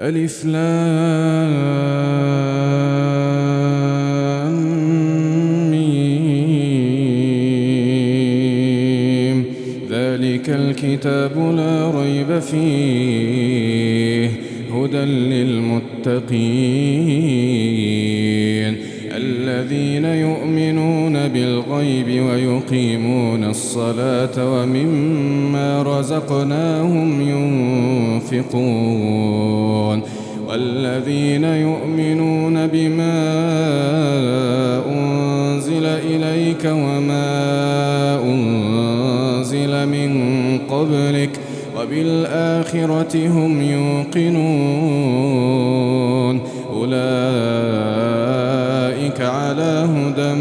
ألف لام ميم. ذلك الكتاب لا ريب فيه هدى للمتقين الذين يؤمنون بالغيب ويقيمون الصلاة ومما رزقناهم ينفقون والذين يؤمنون بما أنزل إليك وما أنزل من قبلك وبالآخرة هم يوقنون أولئك على هدى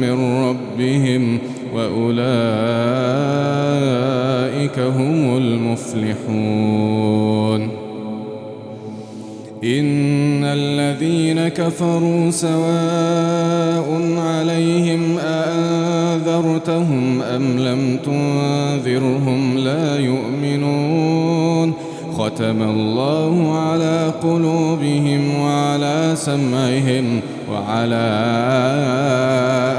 من ربهم وأولئك هم المفلحون إن الذين كفروا سواء عليهم أأنذرتهم أم لم تنذرهم لا يؤمنون ختم الله على قلوبهم وعلى سمعهم وعلى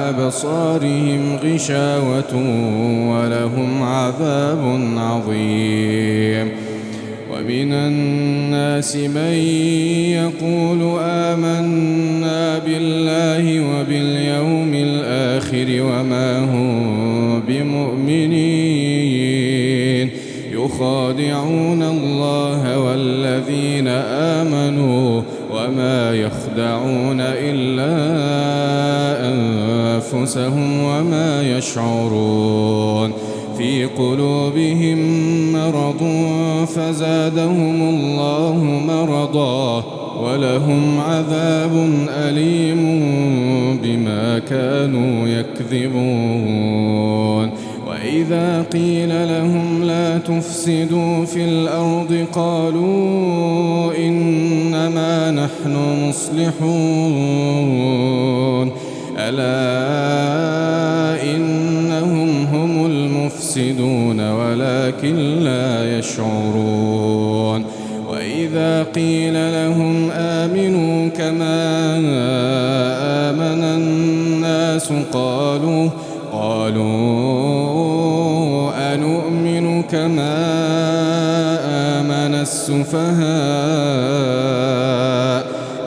أبصارهم غشاوة ولهم عذاب عظيم ومن الناس من يقول آمنا بالله وباليوم الآخر وما هم بمؤمنين يخادعون الله والذين آمنوا وما يخدعون إلا أنفسهم وما يشعرون في قلوبهم مرض فزادهم الله مرضا ولهم عذاب أليم بما كانوا يكذبون وإذا قيل لهم لا تفسدوا في الأرض قالوا إنما نحن مصلحون ألا إنهم هم المفسدون ولكن لا يشعرون وإذا قيل لهم آمنوا كما آمن الناس قالوا أنؤمن كما آمن السفهاء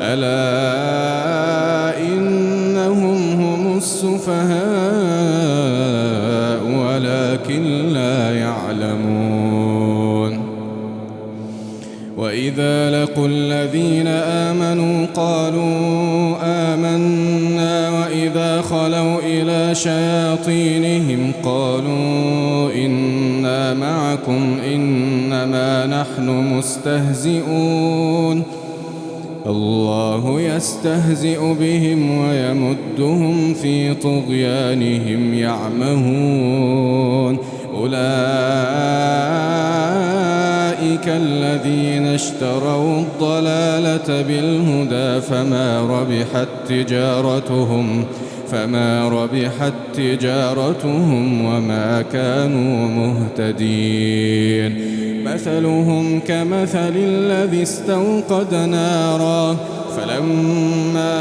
ألا إنهم هم السفهاء ولكن لا يعلمون وإذا لقوا الذين آمنوا قالوا آمنا وإذا خلوا إلى شياطينهم قالوا إنا معكم إنما نحن مستهزئون الله يستهزئ بهم ويمدهم في طغيانهم يعمهون أولئك الذين اشتروا الضلالة بالهدى فما ربحت تجارتهم وما كانوا مهتدين مثلهم كمثل الذي استوقد نارا فلما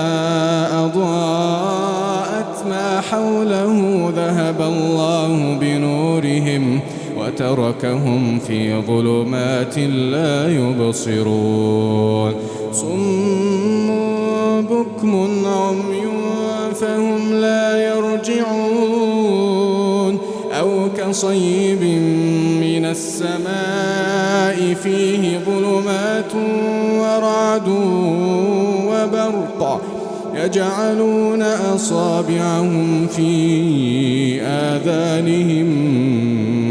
أضاءت ما حوله ذهب الله بنورهم وتركهم في ظلمات لا يبصرون صم بكم عمي فهم لا يرجعون أو كصيب من السماء فيه ظلمات ورعد وبرق يجعلون أصابعهم في آذانهم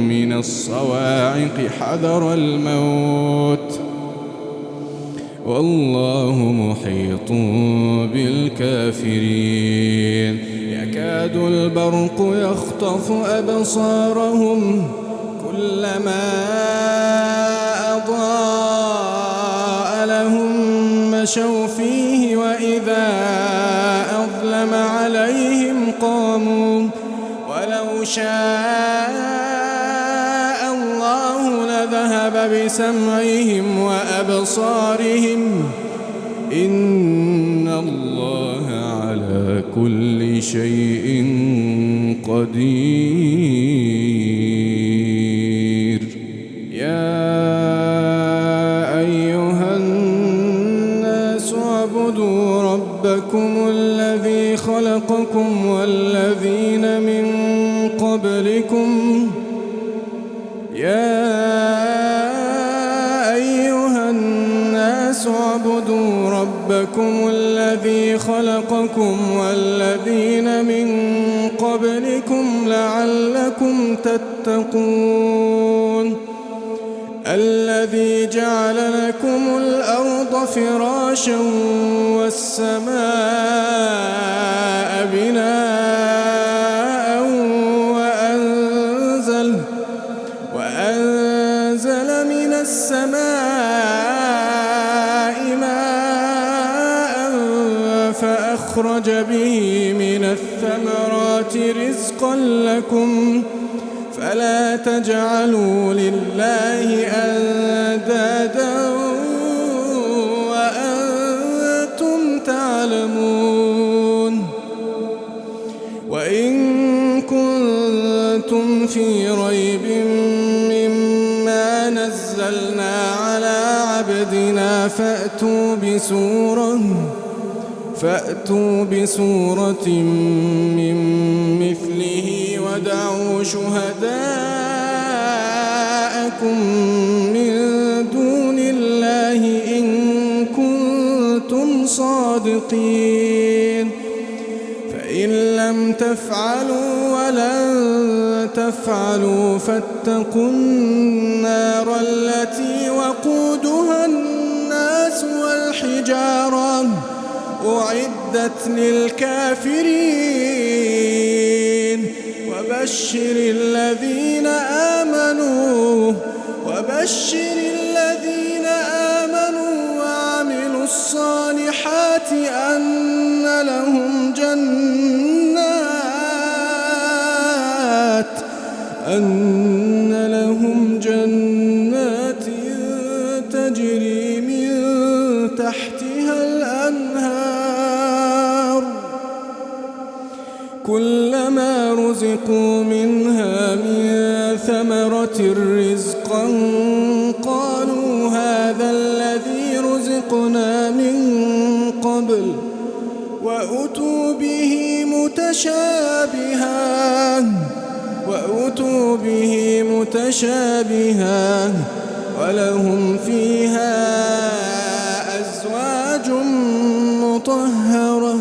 من الصواعق حذر الموت والله محيط بالكافرين يكاد البرق يخطف أبصارهم كلما أضاء لهم مشوا فيه وإذا أظلم عليهم قاموا ولو شاء الله لذهب بسمعهم وأبصارهم إن الله على كل شيء قدير. يا أيها الناس اعبدوا ربكم الذي خلقكم والذين من قبلكم اعبدوا ربكم الذي خلقكم والذين من قبلكم لعلكم تتقون الذي جعل لكم الأرض فراشا والسماء بناء وأنزل من السماء ماء فأخرج به من الثمرات رزقا لكم فلا تجعلوا لله أندادا وأنتم تعلمون. وإن كنتم في ريب مما نزلنا على عبدنا فأتوا بسورة من مثله ودعوا شهداءكم من دون الله إن كنتم صادقين فإن لم تفعلوا ولن تفعلوا فاتقوا النار التي وقودها الناس والحجارة أعدت للكافرين. وبشر الذين آمنوا وعملوا الصالحات أن لهم جنات تجري من تحتها الأنهار كلما رزقوا منها من ثمرة رزقا قالوا هذا الذي رزقنا من قبل وأتوا به متشابها ولهم فيها أزواج مطهرة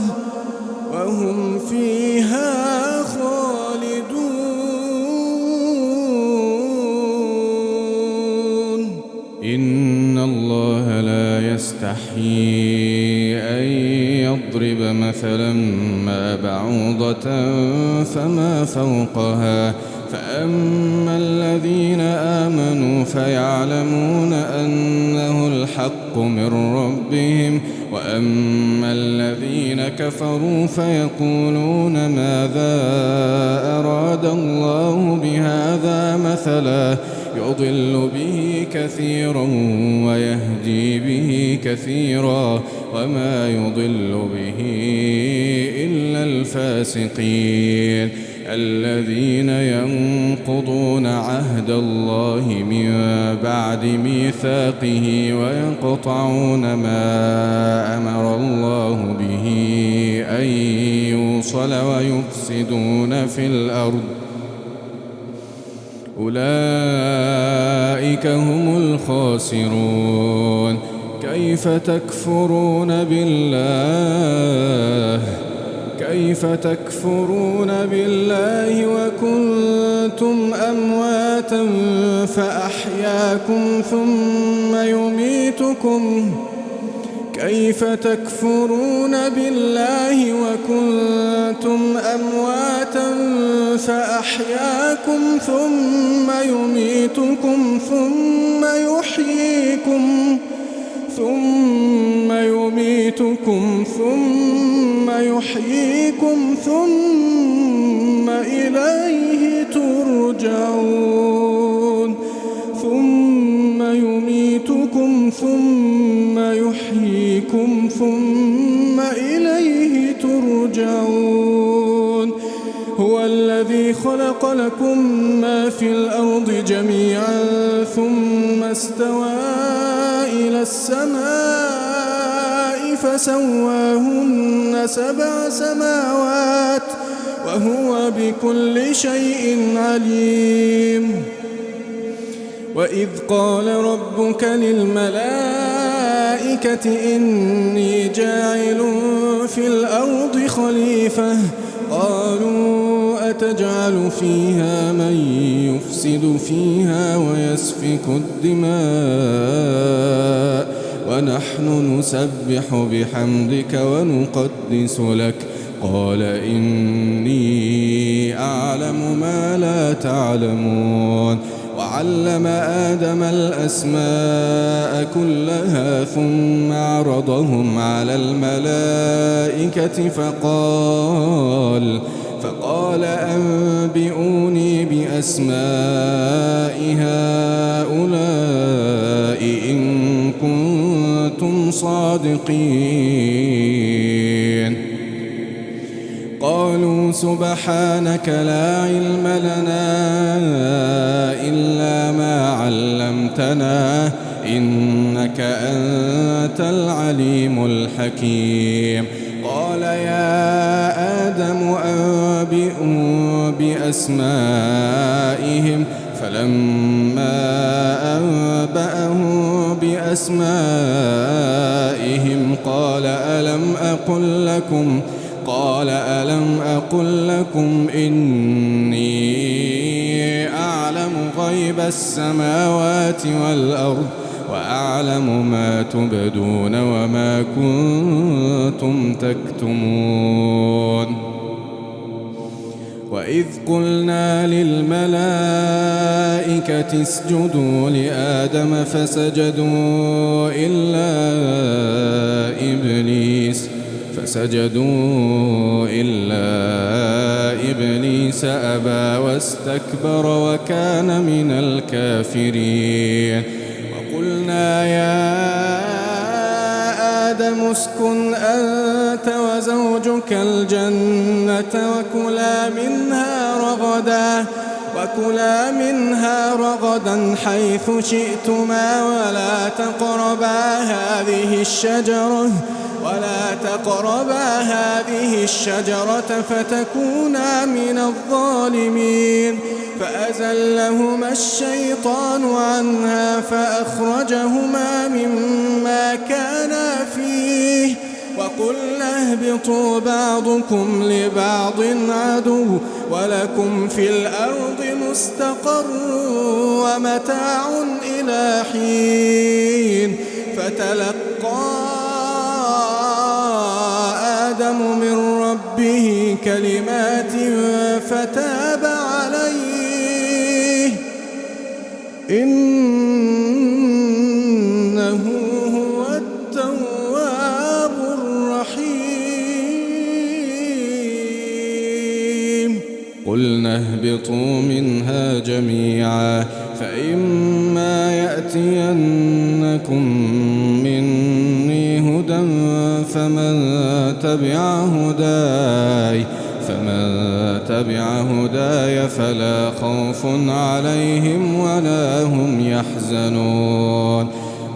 وهم فيها خالدون. إن الله لا يستحيي أن يضرب مثلا ما بعوضة فما فوقها فأما الذين آمنوا فيعلمون أنه الحق من ربهم وأما الذين كفروا فيقولون ماذا أراد الله بهذا مثلا يضل به كثيرا ويهدي به كثيرا وما يضل به إلا الفاسقين الذين ينقضون عهد الله من بعد ميثاقه ويقطعون ما أمر الله به أن يوصل ويفسدون في الأرض أولئك هم الخاسرون. كيف تكفرون بالله وكنتم أمواتا فأحياكم ثم يميتكم كيف تكفرون بالله وكنتم أمواتا فأحياكم ثم يميتكم ثم يحييكم ثم إليه ترجعون. ثم الذي خلق لكم ما في الأرض جميعا ثم استوى إلى السماء فسواهن 7 سماوات وهو بكل شيء عليم. وإذ قال ربك للملائكة إني جاعل في الأرض خليفة قالوا أتجعل فيها من يفسد فيها ويسفك الدماء ونحن نسبح بحمدك ونقدس لك قال إني أعلم ما لا تعلمون. وعلم آدم الأسماء كلها ثم عرضهم على الملائكة فقال أنبئوني بأسماء هؤلاء إن كنتم صادقين. قالوا سبحانك لا علم لنا إلا ما علمتنا إنك أنت العليم الحكيم. قال يا آدم أنبئهم بأسمائهم فلما أنبأهم بأسمائهم قال ألم أقل لكم إني أعلم غيب السماوات والأرض وأعلم ما تبدون وما كنتم تكتمون. وإذ قلنا للملائكة اسجدوا لآدم فسجدوا إلا إبليس أبى واستكبر وكان من الكافرين. وقلنا يا آدم اسكن أنت وزوجك الجنة وكلا منها رغدا حيث شئتما ولا تقربا هذه الشجرة فتكونا من الظالمين. فأزلهما الشيطان عنها فأخرجهما مما كانا فيه وقلنا اهبطوا بعضكم لبعض عدو ولكم في الأرض مستقر ومتاع إلى حين. فتلقى آدم من ربه كلمات فتاب عليه إنه هو التواب الرحيم. قلنا اهبطوا منها جميعا فإما يأتينكم مني هدى فمن تبع هداي فلا خوف عليهم ولا هم يحزنون.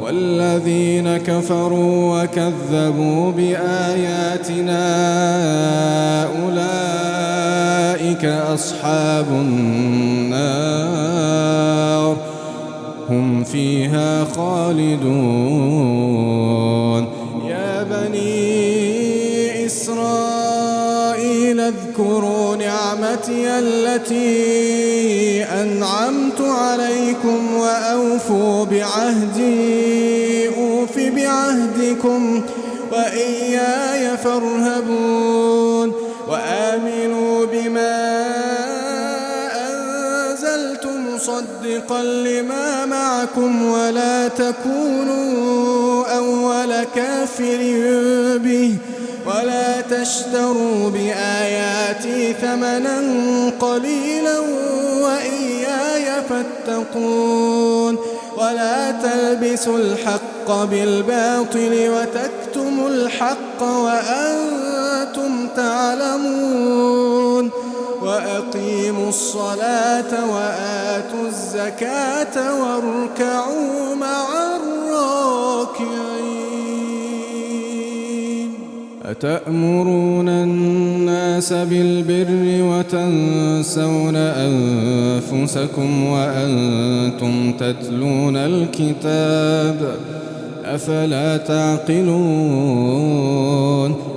والذين كفروا وكذبوا بآياتنا أولئك أصحاب النار هم فيها خالدون. يا بني إسرائيل اذكروا نعمتي التي أنعمت عليكم وأوفوا بعهدي أوف بعهدكم وإياي فارهبون. وآمنوا بما أنزلت مصدقا لما معكم ولا تكونوا أول كافر به ولا تشتروا بآياتي ثمنا قليلا وإياي فاتقون. ولا تلبسوا الحق بالباطل وتكتموا الحق وأنتم تعلمون. وأقيموا الصلاة وآتوا الزكاة واركعوا مع الراكعين. أتأمرون الناس بالبر وتنسون أنفسكم وأنتم تتلون الكتاب أفلا تعقلون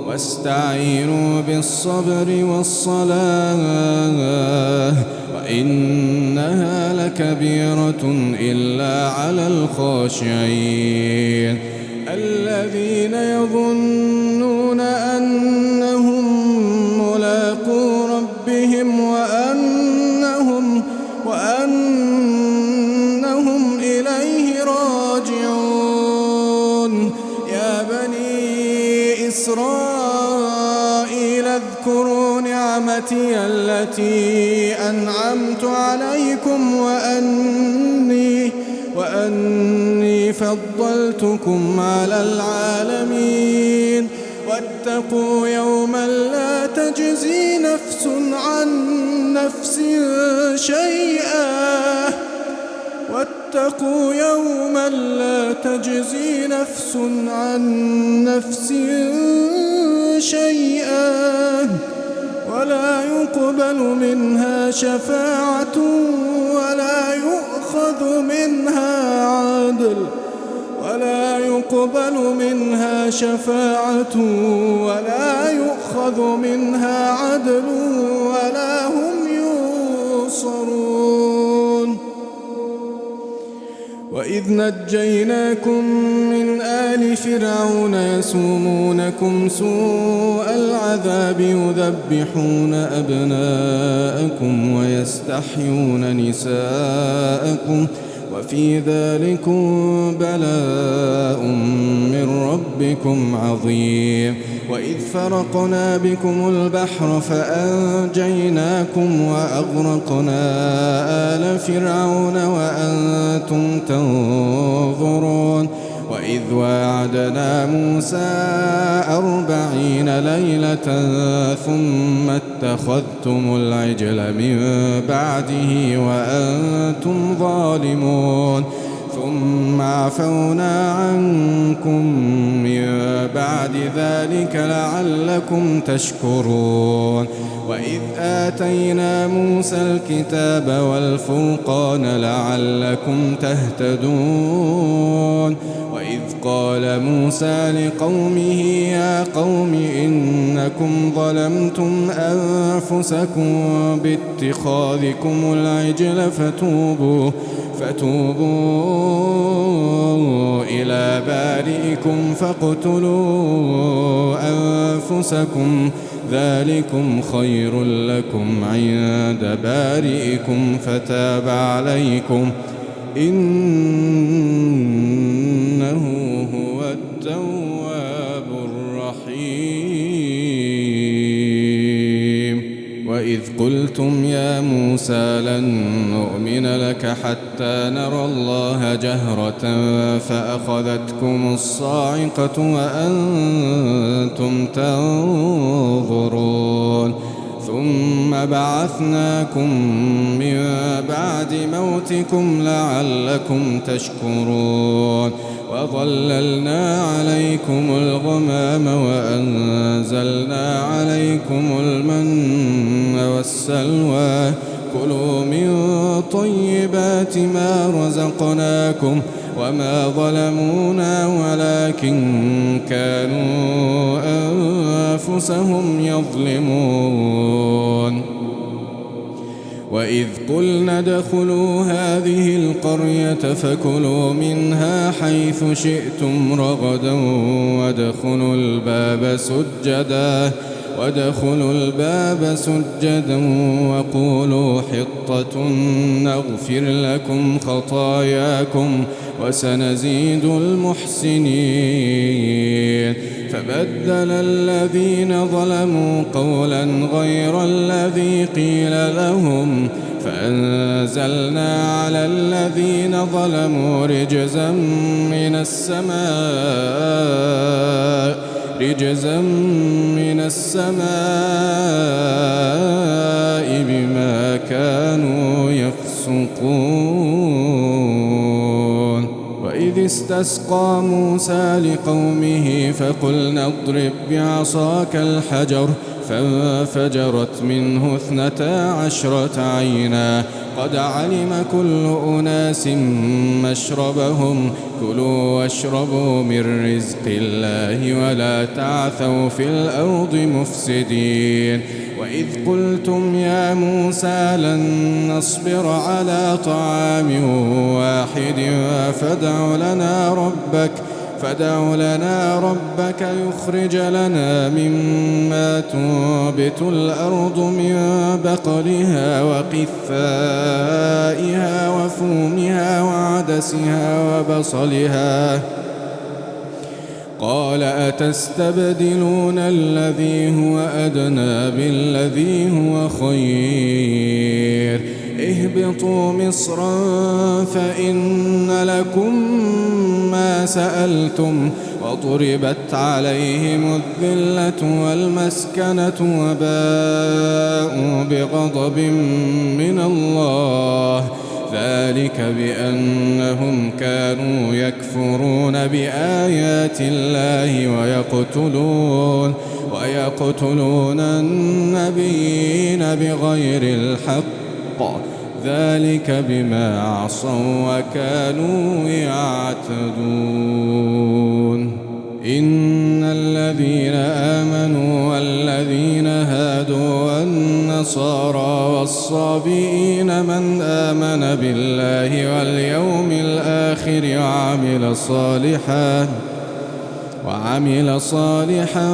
واستعينوا بالصبر والصلاة وإنها لكبيرة إلا على الخاشعين الذين يظنون أنهم ملاقو ربهم وأنهم إليه راجعون. يا بني إسرائيل اذكروا نعمتي التي أنعمت عليكم وأني فضلتكم على العالمين. واتقوا يوما لا تجزي نفس عن نفس شيئا واتقوا يوما لا تجزي نفس عن نفس شيئا ولا يقبل منها شفاعة ولا يؤخذ منها عدل ولا هم ينصرون. وإذ نجيناكم من آل فرعون يسومونكم سوء العذاب يذبحون أبناءكم ويستحيون نساءكم وفي ذلكم بلاء من ربكم عظيم. وإذ فرقنا بكم البحر فأنجيناكم وأغرقنا آل فرعون وأنتم تنظرون. وإذ واعدنا موسى 40 ليلة ثم اتخذتم العجل من بعده وأنتم ظالمون ثم عفونا عنكم من بعد ذلك لعلكم تشكرون. وإذ آتينا موسى الكتاب والفرقان لعلكم تهتدون. وإذ قال موسى لقومه يا قوم إنكم ظلمتم أنفسكم باتخاذكم العجل فتوبوا إلى بارئكم فاقتلوا أنفسكم ذلكم خير لكم عند بارئكم فتاب عليكم إنه هو التواب الرحيم. وإذ قلتم يا موسى لن نؤمن لك حتى نرى الله جهرة فأخذتكم الصاعقة وأنتم تنظرون ثم بعثناكم من بعد موتكم لعلكم تشكرون. وظللنا عليكم الغمام وأنزلنا عليكم المن والسلوى كلوا من طيبات ما رزقناكم وما ظلمونا ولكن كانوا أنفسهم يظلمون. وإذ قلنا ادخلوا هذه القرية فكلوا منها حيث شئتم رغدا وادخلوا الباب سجدا وقولوا حطة نغفر لكم خطاياكم وسنزيد المحسنين. فبدل الذين ظلموا قولا غير الذي قيل لهم فأنزلنا على الذين ظلموا رجزا من السماء استسقى موسى لقومه فقلنا اضرب بعصاك الحجر فانفجرت منه 12 عينا قد علم كل أناس مشربهم كلوا واشربوا من رزق الله ولا تعثوا في الأرض مفسدين وإذ قلتم يا موسى لن نصبر على طعام واحد فادع لنا ربك يخرج لنا مما تنبت الأرض من بقلها وقثائها وفومها وعدسها وبصلها قال أتستبدلون الذي هو أدنى بالذي هو خير اهبطوا مصرا فإن لكم ما سألتم وضربت عليهم الذلة والمسكنة وباءوا بغضب من الله ذلك بأنهم كانوا يكفرون بآيات الله ويقتلون النبيين بغير الحق ذلك بما عصوا وكانوا يعتدون إن الذين آمنوا والذين هادوا والنصارى والصابئين من آمن بالله واليوم الآخر وعمل صالحا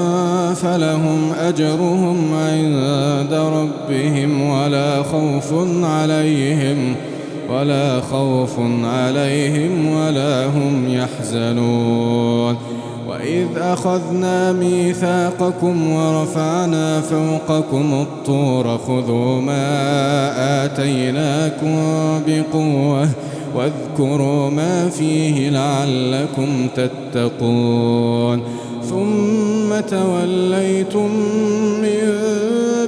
فلهم أجرهم عند ربهم ولا خوف عليهم ولا هم يحزنون وإذ أخذنا ميثاقكم ورفعنا فوقكم الطور خذوا ما آتيناكم بقوة واذكروا ما فيه لعلكم تتقون ثم توليتم من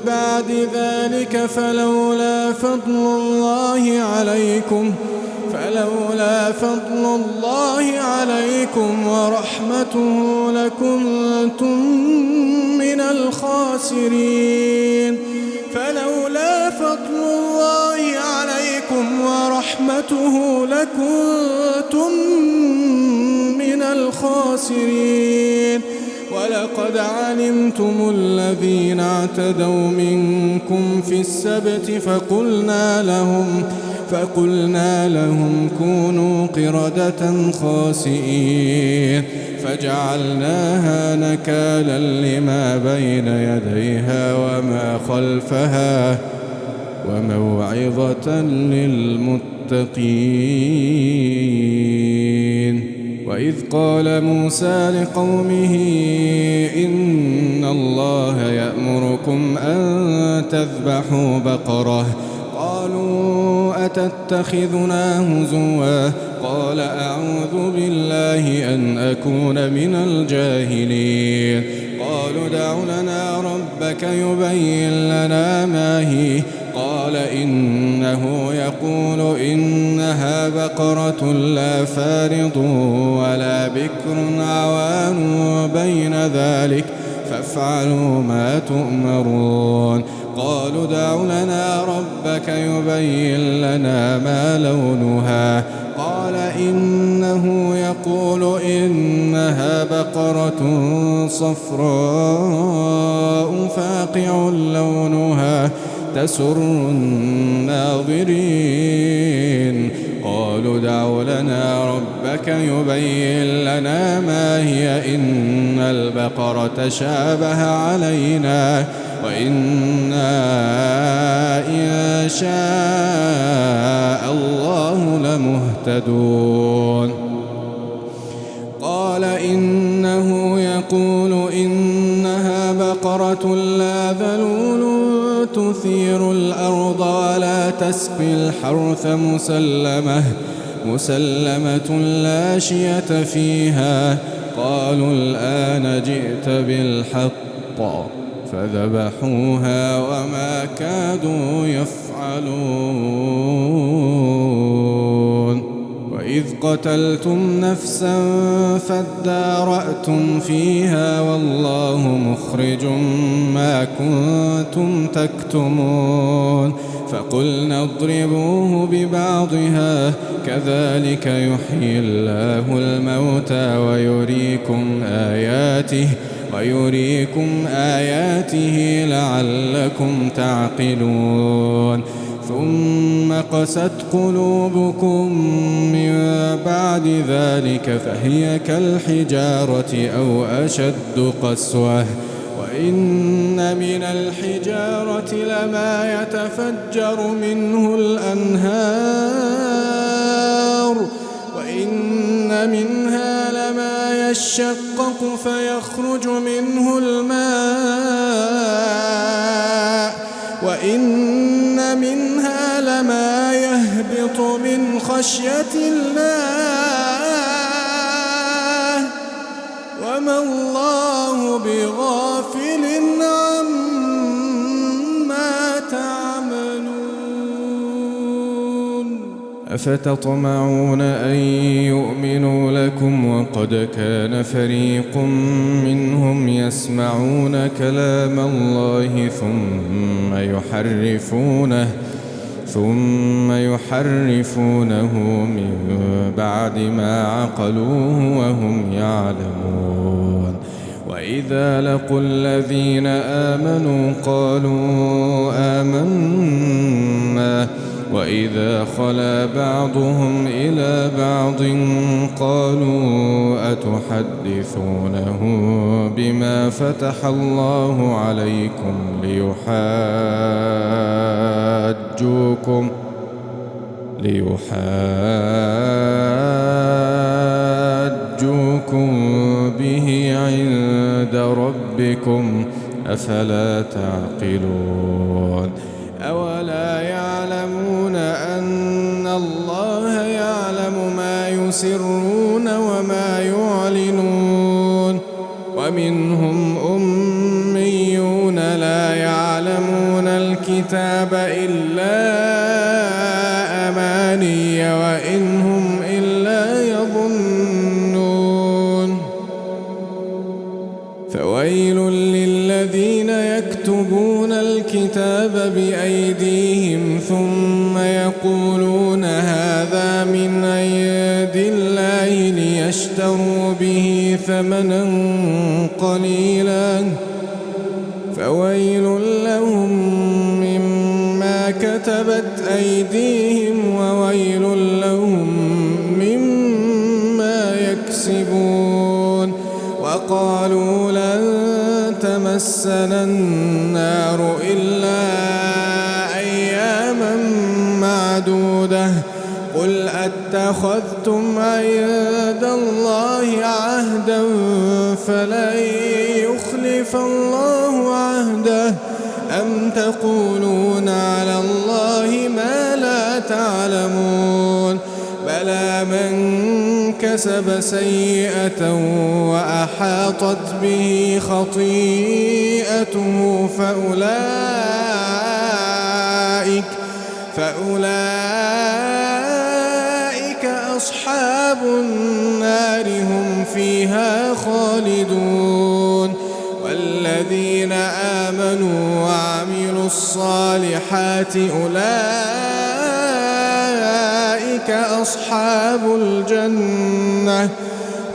بعد ذلك فلولا فضل الله عليكم ورحمته لكنتم من الخاسرين فلولا فضل الله عليكم ورحمته لكنتم من الخاسرين ولقد علمتم الذين اعتدوا منكم في السبت فقلنا لهم كونوا قردة خاسئين فجعلناها نكالا لما بين يديها وما خلفها وموعظة للمتقين وإذ قال موسى لقومه إن الله يأمركم أن تذبحوا بقرة قالوا أتتخذنا هزوا قال أعوذ بالله أن أكون من الجاهلين قالوا ادع لنا ربك يبين لنا ما هي قال إنه يقول إنها بقرة لا فارض ولا بكر عوان بين ذلك فافعلوا ما تؤمرون قالوا ادع لنا ربك يبين لنا ما لونها قال إنه يقول إنها بقرة صفراء فاقع لونها تسر الناظرين قالوا ادع لنا ربك يبين لنا ما هي إن البقرة شابه علينا وإنا إن شاء الله لمهتدون قال إنه يقول إنها بقرة لا ذلول تثير الأرض ولا تسقي الحرث مسلمة لا شية فيها قالوا الآن جئت بالحق فذبحوها وما كادوا يفعلون وإذ قتلتم نفسا فادارأتم فيها والله مخرج ما كنتم تكتمون فقلنا اضربوه ببعضها كذلك يحيي الله الموتى ويريكم آياته لعلكم تعقلون ثم قست قلوبكم من بعد ذلك فهي كالحجارة أو أشد قسوة وإن من الحجارة لما يتفجر منه الأنهار وإن منها لما يشقق فيخرج منه الماء وإن منها لما يهبط من خشية الله وما الله بغافل عما تعملون أفتطمعون أن يؤمنوا لكم وقد كان فريق منهم يسمعون كلام الله ثم يحرفونه من بعد ما عقلوه وهم يعلمون وإذا لقوا الذين آمنوا قالوا آمنا وإذا خلا بعضهم إلى بعض قالوا أتحدثونه بما فتح الله عليكم ليحاجوكم به عند ربكم أفلا تعقلون أولا يعلمون أن الله يعلم ما يسرون وما يعلنون ومنهم أميون لا يعلمون الكتاب إلا أماني وإن هم إلا يظنون فويل للذين يكتبون الكتاب بأيديهم ثم يقولون هذا من عند الله ليشتروا به ثمنا قليلا فويل لهم مما كتبت أيديهم وويل لهم مما يكسبون وقالوا لن تمسنا النار إلا أياما معدودة قل أتخذتم عند الله عهدا فلن يخلف الله عهده أم تقولون على الله ما لا تعلمون بلى من كسب سيئة وأحاطت به خطيئته فأولئك أصحاب النار هم فيها خالدون والذين آمنوا وعملوا الصالحات أولئك أصحاب الجنة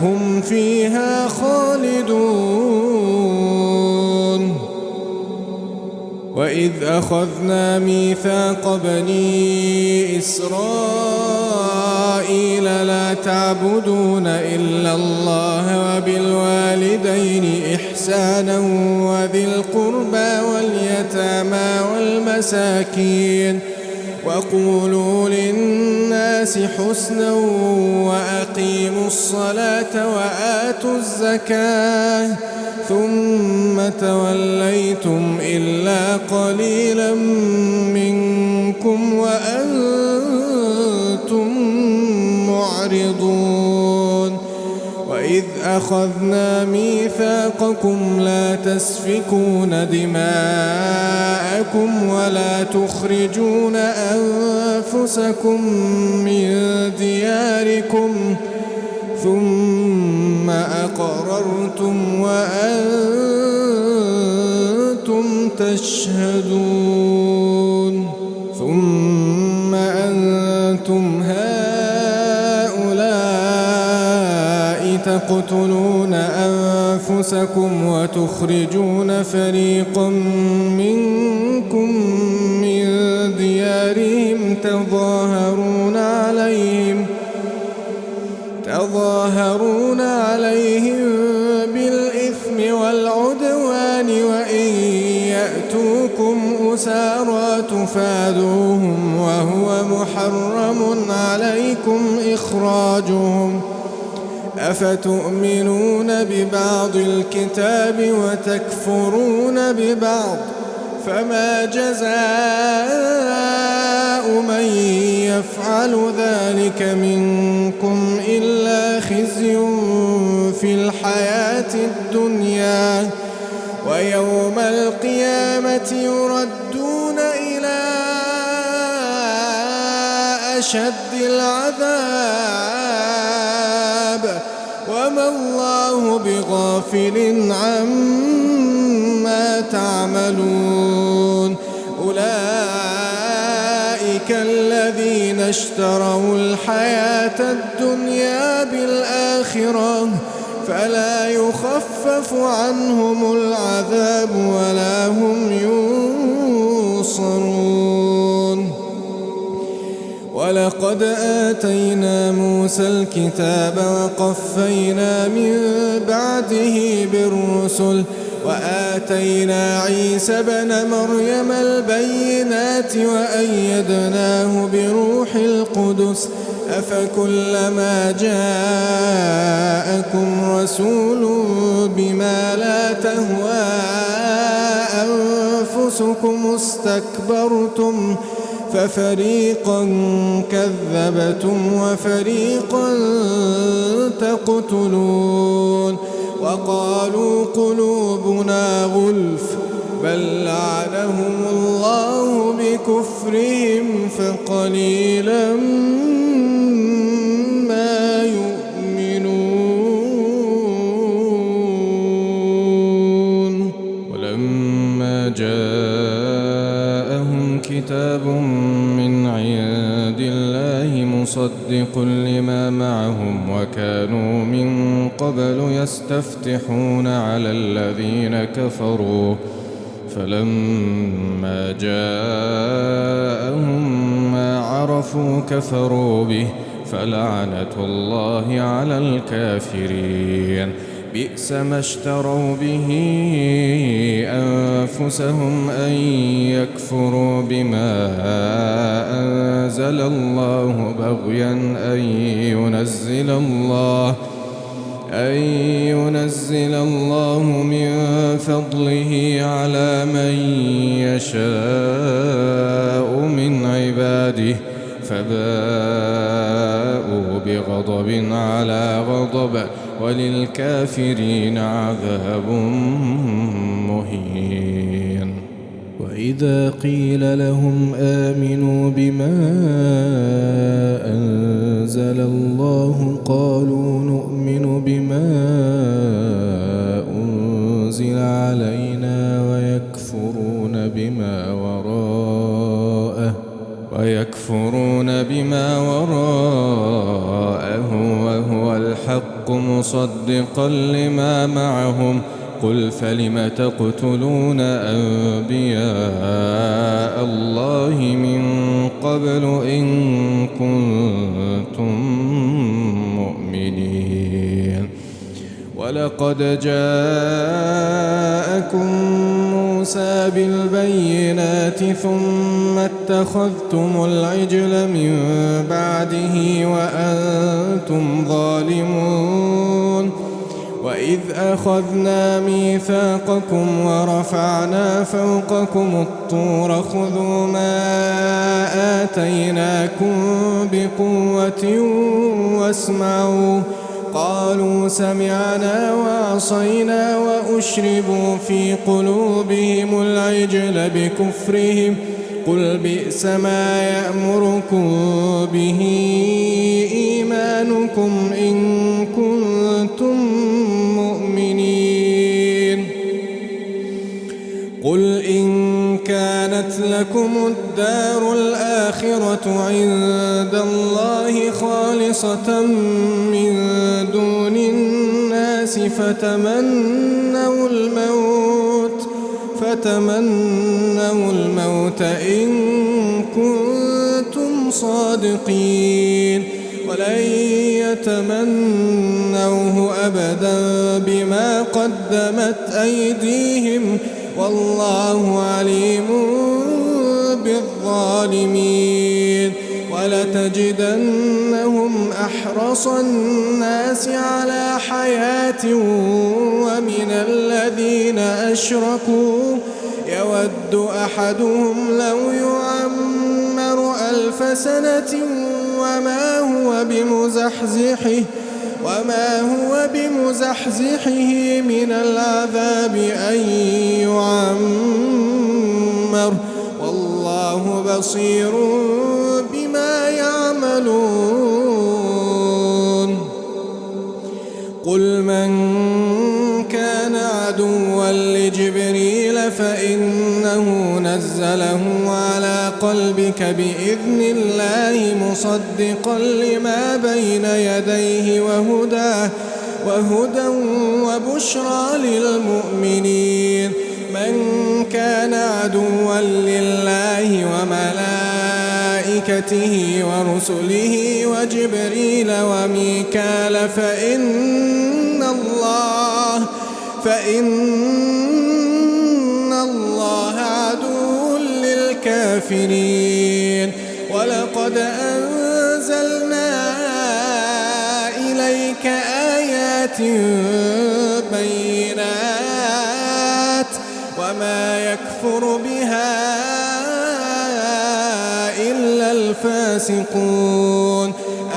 هم فيها خالدون وإذ أخذنا ميثاق بني إسرائيل لا تعبدون إلا الله وبالوالدين إحسانا وذي القربى واليتامى والمساكين وقولوا للناس حسنا وأقيموا الصلاة وآتوا الزكاة ثم توليتم إلا قليلا منكم وأنتم معرضون وإذ أخذنا ميثاقكم لا تسفكون دماءكم ولا تخرجون أنفسكم من دياركم ثم أقررتم وأنتم تشهدون ثم أنتم هؤلاء تقتلون أنفسكم وتخرجون فريقا منكم من ديارهم تظاهرون عليهم بالإثم والعدوان وإن يأتوكم أسارى تفادوهم وهو محرم عليكم إخراجهم أفتؤمنون ببعض الكتاب وتكفرون ببعض فما جزاء من يفعل ذلك منكم إلا خزي في الحياة الدنيا ويوم القيامة يردون إلى أشد العذاب وما الله بغافل عما تعملون أولئك الذين اشتروا الحياة الدنيا بالآخرة فلا يخفف عنهم العذاب ولا هم ينصرون ولقد آتينا موسى الكتاب وقفينا من بعده بالرسل وآتينا عيسى ابن مريم البينات وأيدناه بروح القدس أفكلما جاءكم رسول بما لا تهوى أنفسكم استكبرتم ففريقا كذبتم وفريقا تقتلون وقالوا قلوبنا غلف بل لعنهم الله بكفرهم فقليلا ما يؤمنون ولما جاءهم كتاب من عند الله مصدق لما معهم وكانوا من قبل يستفتحون على الذين كفروا فلما جاءهم ما عرفوا كفروا به فلعنة الله على الكافرين بئس ما اشتروا به أنفسهم أن يكفروا بما أنزل الله بغيا أن ينزل الله من فضله على من يشاء من عباده فباءوا بغضب على غضب وللكافرين عذاب مهين وإذا قيل لهم آمنوا بما أنزل الله قالوا نؤمن بما أنزل علينا ويكفرون بما وراءه وهو الحق مصدقا لما معهم قل فلم تقتلون أنبياء الله من قبل إن كنتم مؤمنين ولقد جاءكم موسى بالبينات ثم اتخذتم العجل من بعده وأنتم ظالمون وإذ أخذنا ميثاقكم ورفعنا فوقكم الطور خذوا ما آتيناكم بقوة قالوا سمعنا وعصينا وأشربوا في قلوبهم العجل بكفرهم قل بئس ما يأمركم به إيمانكم إن كنتم مؤمنين قل إن كانت لكم الدار الآخرة عند الله خالصة من دون الناس فتمنوا الموت إن كنتم صادقين ولن يتمنوه أبدا بما قدمت أيديهم والله عليم بالظالمين ولتجدنهم أحرص الناس على حياة ومن الذين أشركوا يود أحدهم لو يعمر 1000 سنة وما هو بمزحزحه من العذاب أن يعمر والله بصير بما يعملون قل من كان عدوا لجبريل فإنه نزله على قلبك بإذن الله مصدقا لما بين يديه وهدى وبشرى للمؤمنين من كان عدوا لله وملائكته ورسله وجبريل وميكال فإن الله عدو للكافرين ولقد أنزلنا إليك آيات بينات وما يكفر بها إلا الفاسقون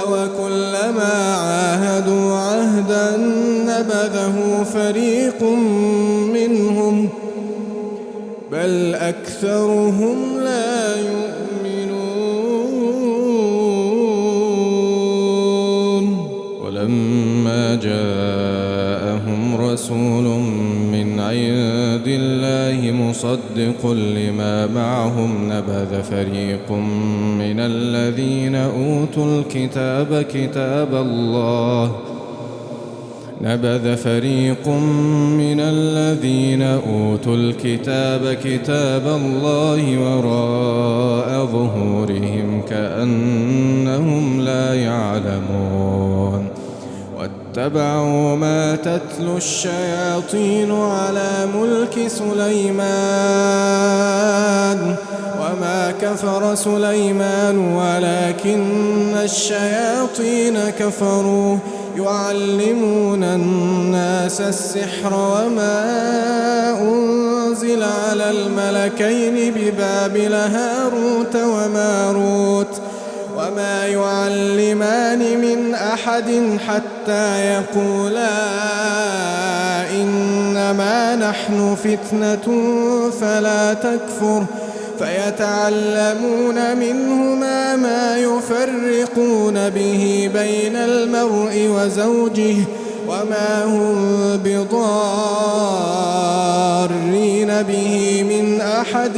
أوكلما عاهدوا عهدا نبذه فريق منهم بل أكثرهم لا يؤمنون ولما جاءهم رسول من عند الله مصدق لما معهم نبذ فريق من الذين أوتوا الكتاب كتاب الله وراء ظهورهم كأنهم لا يعلمون واتبعوا ما تتلو الشياطين على ملك سليمان وما كفر سليمان ولكن الشياطين كفروا يعلمون الناس السحر وما أنزل على الملكين ببابل هاروت وماروت وما يعلمان من أحد حتى يقولا إنما نحن فتنة فلا تكفر فيتعلمون منهما ما يفرقون به بين المرء وزوجه وما هم بضارين به من أحد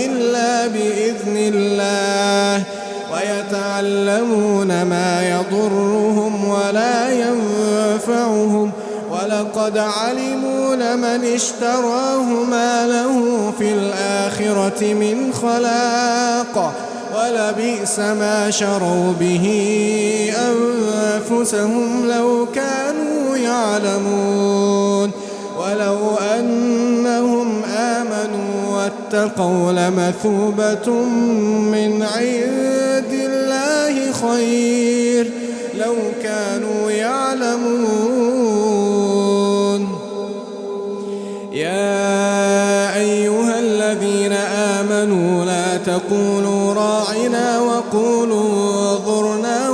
إلا بإذن الله ويتعلمون ما يضرهم ولا ينفعهم ولقد علموا لمن اشتراه ما له في الآخرة من خلاق ولبئس ما شروا به أنفسهم لو كانوا يعلمون ولو أنهم آمنوا واتقوا لمثوبة من عند الله خير لو كانوا يعلمون يا أيها الذين آمنوا لا تقولوا راعنا وقولوا انظرنا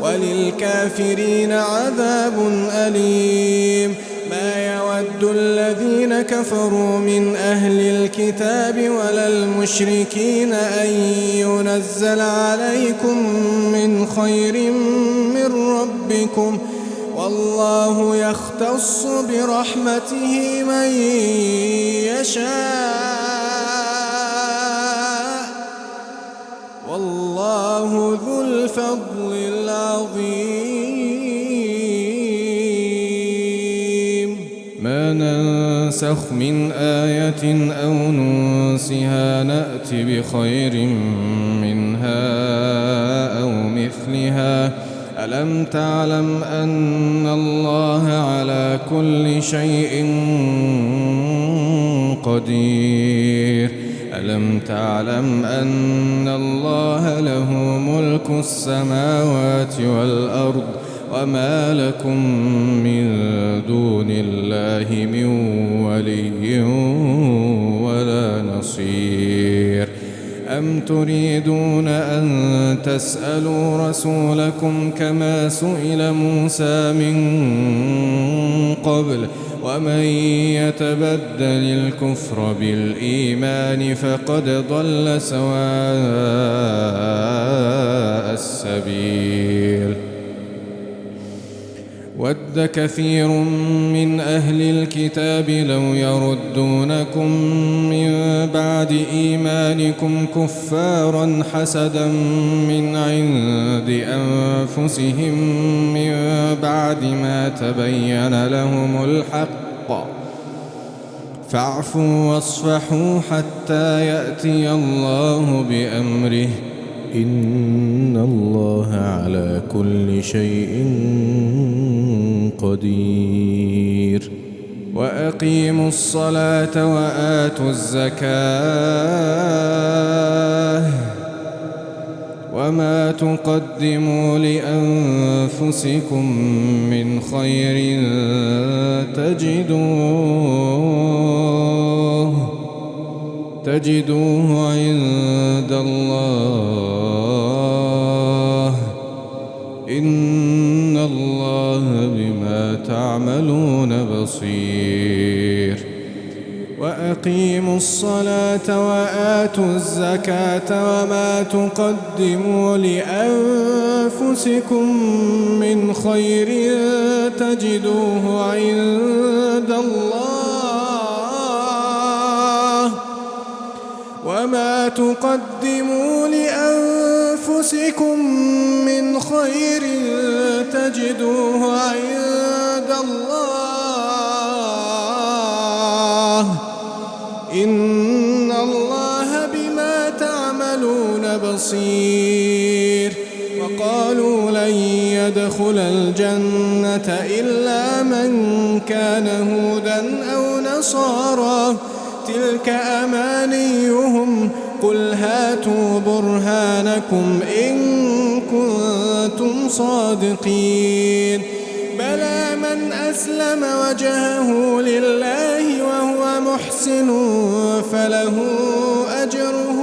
وللكافرين عذاب أليم. ما يود الذين كفروا من أهل الكتاب ولا المشركين أن ينزل عليكم من خير من ربكم، والله يختص برحمته من يشاء، والله ذو الفضل العظيم. ما ننسخ من آية أو ننسها نأت بخير منها أو مثلها. ألم تعلم أن الله على كل شيء قدير؟ ألم تعلم أن الله له ملك السماوات والأرض وما لكم من دون الله من ولي ولا نصير؟ أم تريدون أن تسألوا رسولكم كما سئل موسى من قبل؟ ومن يتبدل الكفر بالإيمان فقد ضل سواء السبيل. ود كثير من أهل الكتاب لو يردونكم من بعد إيمانكم كفارا حسدا من عند أنفسهم من بعد ما تبين لهم الحق، فاعفوا واصفحوا حتى يأتي الله بأمره، إن الله على كل شيء قدير. وأقيموا الصلاة وآتوا الزكاة وما تقدموا لأنفسكم من خير تجدوه عند الله، إن الله بما تعملون بصير. وأقيموا الصلاة وآتوا الزكاة وما تقدموا لأنفسكم من خير تجدوه عند الله، وما تقدموا لأنفسكم من خير تجدوه عند الله، إن الله بما تعملون بصير. وقالوا لن يدخل الجنة إلا من كان هودا أو نصارى، تلك أمانيهم، قل هاتوا برهانكم إن كنتم صادقين. بلى من أسلم وجهه لله وهو محسن فله أجره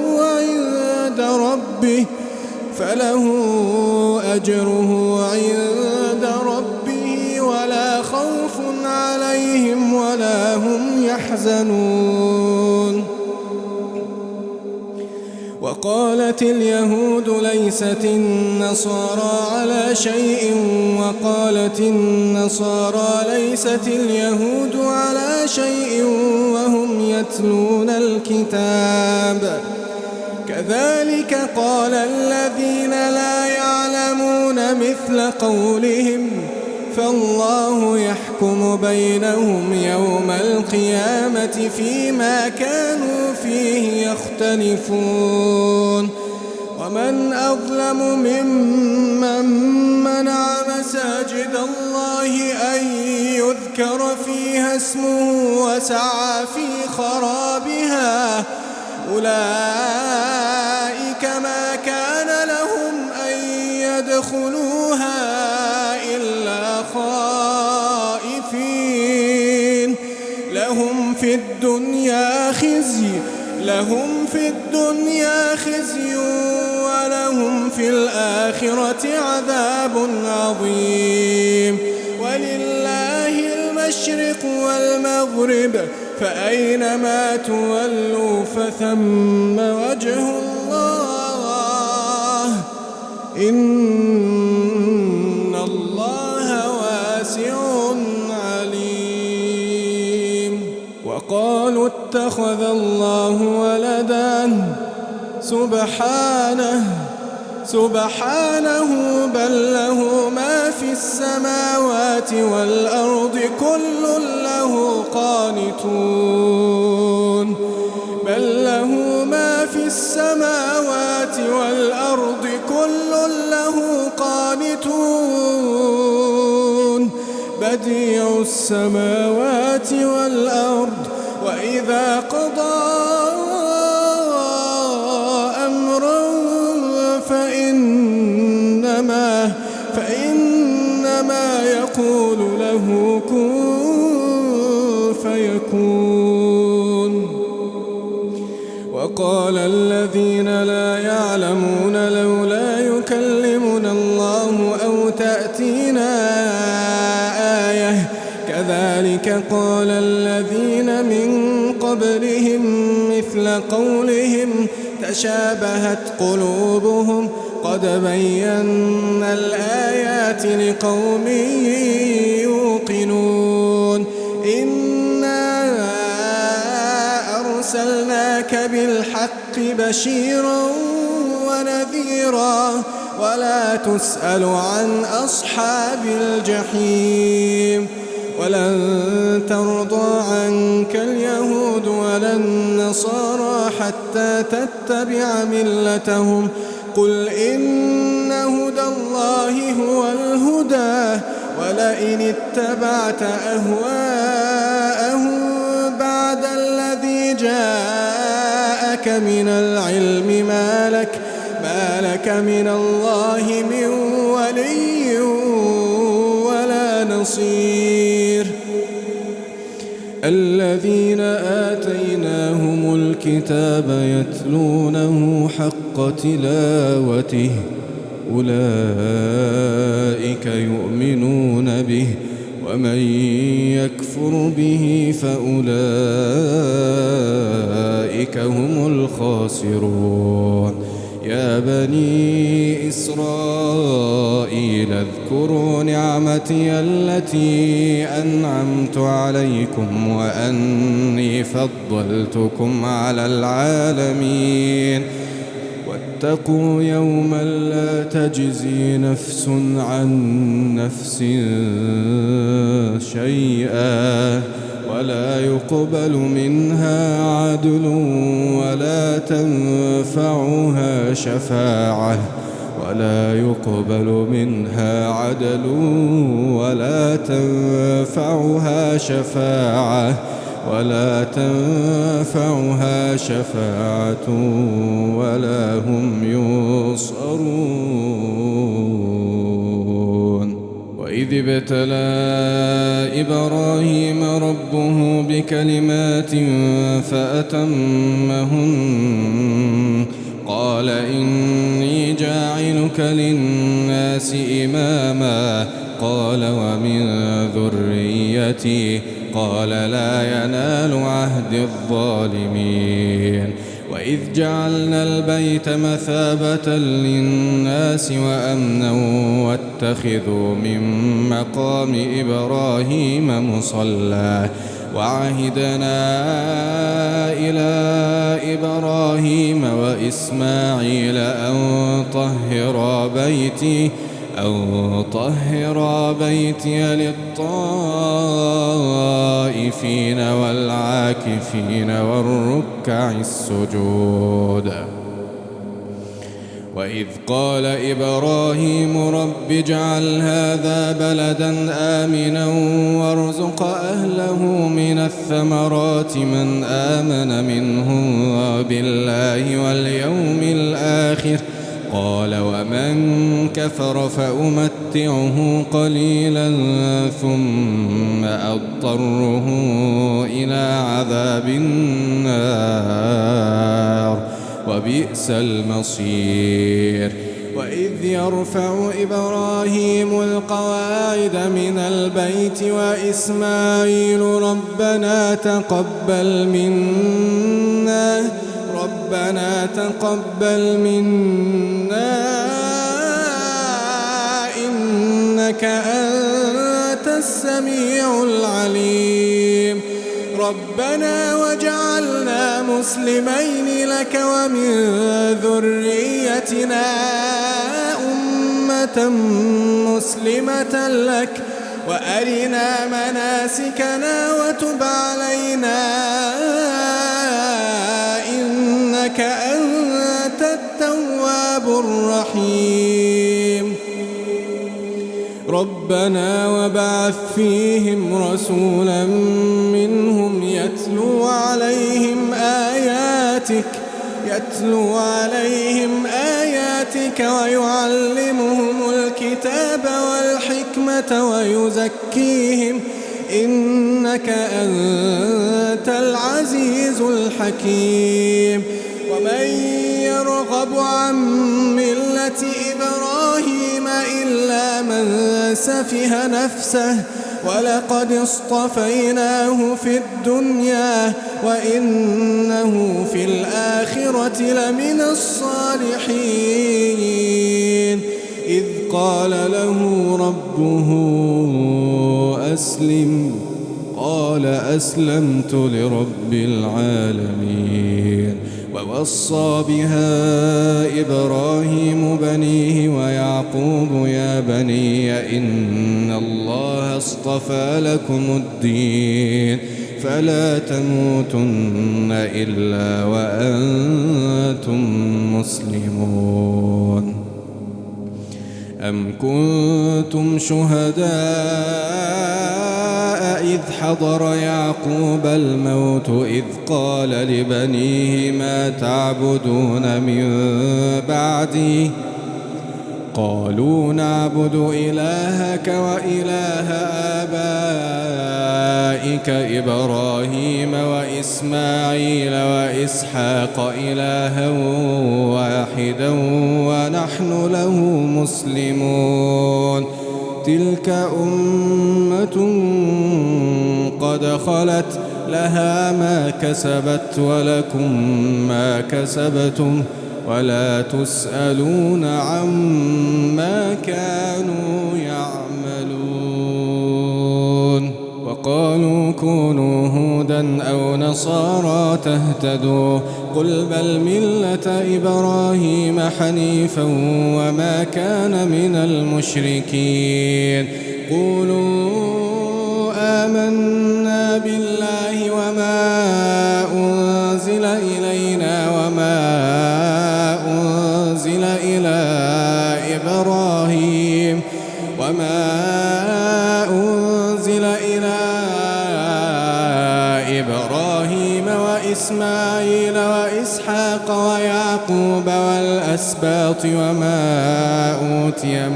عند ربه ولا خوف عليهم ولا هم يحزنون. وقالت اليهود ليست النصارى على شيء، وقالت النصارى ليست اليهود على شيء وهم يتلون الكتاب، كذلك قال الذين لا يعلمون مثل قولهم، فالله يحكم بينهم يوم القيامة فيما كانوا فيه يختلفون. ومن أظلم ممن منع مساجد الله أن يذكر فيها اسمه وسعى في خرابها، أولئك ما كان لهم أن يدخلوها إلا خائفين، لهم في الدنيا خزي ولهم في الآخرة عذاب عظيم. ولله المشرق والمغرب فأينما تولوا فثم وجه الله إن الله واسع عليم. وقالوا اتخذ الله ولدا سبحانه بل له ما في السماوات والأرض كل له قانتون. بل له ما في السماوات والأرض كل له قانتون. بديع السماوات والأرض وإذا قضى أمرا فإنما يقول له كن فيكون. وقال الذين لا يعلمون لولا يكلمنا الله أو تأتينا آية كذلك قال الذين من قبلهم مثل قولهم تشابهت قلوبهم قد بينا الآيات لقوم يوقنون. إنا أرسلناك بالحق بشيرا ونذيرا ولا تسأل عن أصحاب الجحيم. ولن ترضى عنك اليهود ولا النصارى حتى تتبع ملتهم قل إن هدى الله هو الهدى ولئن اتبعت أهواءهم بعد الذي جاءك من العلم ما لك من الله من ولي ولا نصير. الذين آتيناهم الكتاب يتلونه حق تلاوته أولئك يؤمنون به ومن يكفر به فأولئك هم الخاسرون. يا بني إسرائيل اذكروا نعمتي التي أنعمت عليكم وأني فضلتكم على العالمين. واتقوا يوما لا تجزي نفس عن نفس شيئا ولا يقبل منها عدل ولا تنفعها شفاعة ولا تنفعها شفاعة ولا هم ينصرون. وإذ ابتلى إبراهيم ربه بكلمات فأتمهن قال إني جاعلك للناس إماما قال ومن ذريتي قال لا ينال عهد الظالمين. وإذ جعلنا البيت مثابة للناس وأمنا واتخذوا من مقام إبراهيم مصلى وعهدنا إلى إبراهيم وإسماعيل أن طهر بيتي للطائفين والعاكفين والركع السجود. وإذ قال إبراهيم رب اجعل هذا بلدا آمنا وارزق أهله من الثمرات من آمن منهم بالله واليوم الآخر قال ومن كفر فأمتعه قليلا ثم أضطره إلى عذاب النار وبئس المصير. وإذ يرفع إبراهيم القواعد من البيت وإسماعيل ربنا تقبل منا إنك أنت السميع العليم ربنا واجعلنا مسلمين لك ومن ذريتنا أمة مسلمة لك وأرنا مناسكنا وتب علينا إنك أنت التواب الرحيم ربنا وابعث فيهم رسولا منهم يتلو عليهم آياتك ويعلمهم الكتاب والحكمة ويزكيهم إنك أنت العزيز الحكيم ومن يرغب عن ملة إبراهيم إلا من سفه نفسه ولقد اصطفيناه في الدنيا وإنه في الآخرة لمن الصالحين إذ قال له ربه أسلم قال أسلمت لرب العالمين ووصى بها إبراهيم بنيه ويعقوب يا بني إن الله اصطفى لكم الدين فلا تموتن إلا وأنتم مسلمون أم كنتم شهداء إذ حضر يعقوب الموت إذ قال لبنيه ما تعبدون من بعدي قالوا نعبد إلهك وإله آبائك إبراهيم وإسماعيل وإسحاق إلها واحدا ونحن له مسلمون تلك أمة قد خلت لها ما كسبت ولكم ما كسبتم ولا تسألون عما كانوا يعملون وقالوا كونوا هودا أو نصارى تهتدوا قل بل ملة إبراهيم حنيفا وما كان من المشركين قولوا آمنا بالله وما أنزل إلينا وما أنزل إلى إبراهيم وإسماعيل وإسحاق ويعقوب والأسباط وما أوتي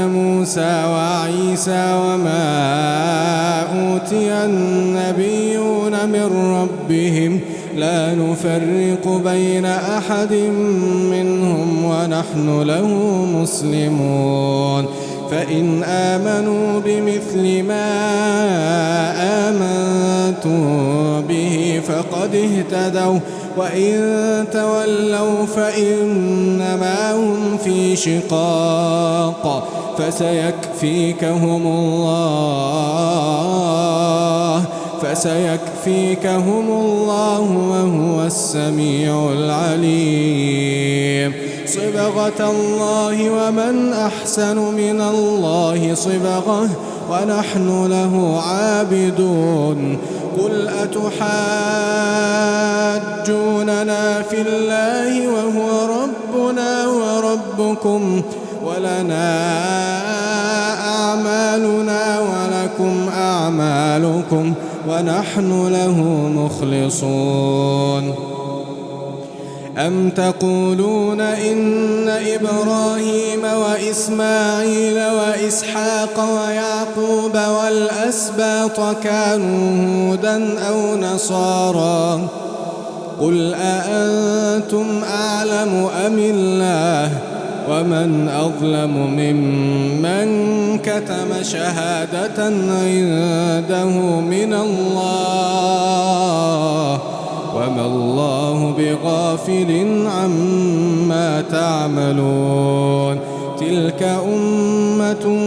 موسى وعيسى وما أوتي النبيون من ربهم لا نفرق بين أحد منهم ونحن له مسلمون فإن آمنوا بمثل ما آمنتم به فقد اهتدوا وإن تولوا فإنما هم في شقاق فسيكفيكهم الله وهو السميع العليم صبغة الله ومن أحسن من الله صبغة ونحن له عابدون قل أتحاجوننا في الله وهو ربنا وربكم ولنا أعمالنا ولكم أعمالكم ونحن له مخلصون أم تقولون إن إبراهيم وإسماعيل وإسحاق ويعقوب والأسباط كانوا هودا أو نصارى قل أأنتم أعلم أم الله ومن أظلم ممن كتم شهادة عنده من الله وما الله بغافل عما تعملون تلك أمة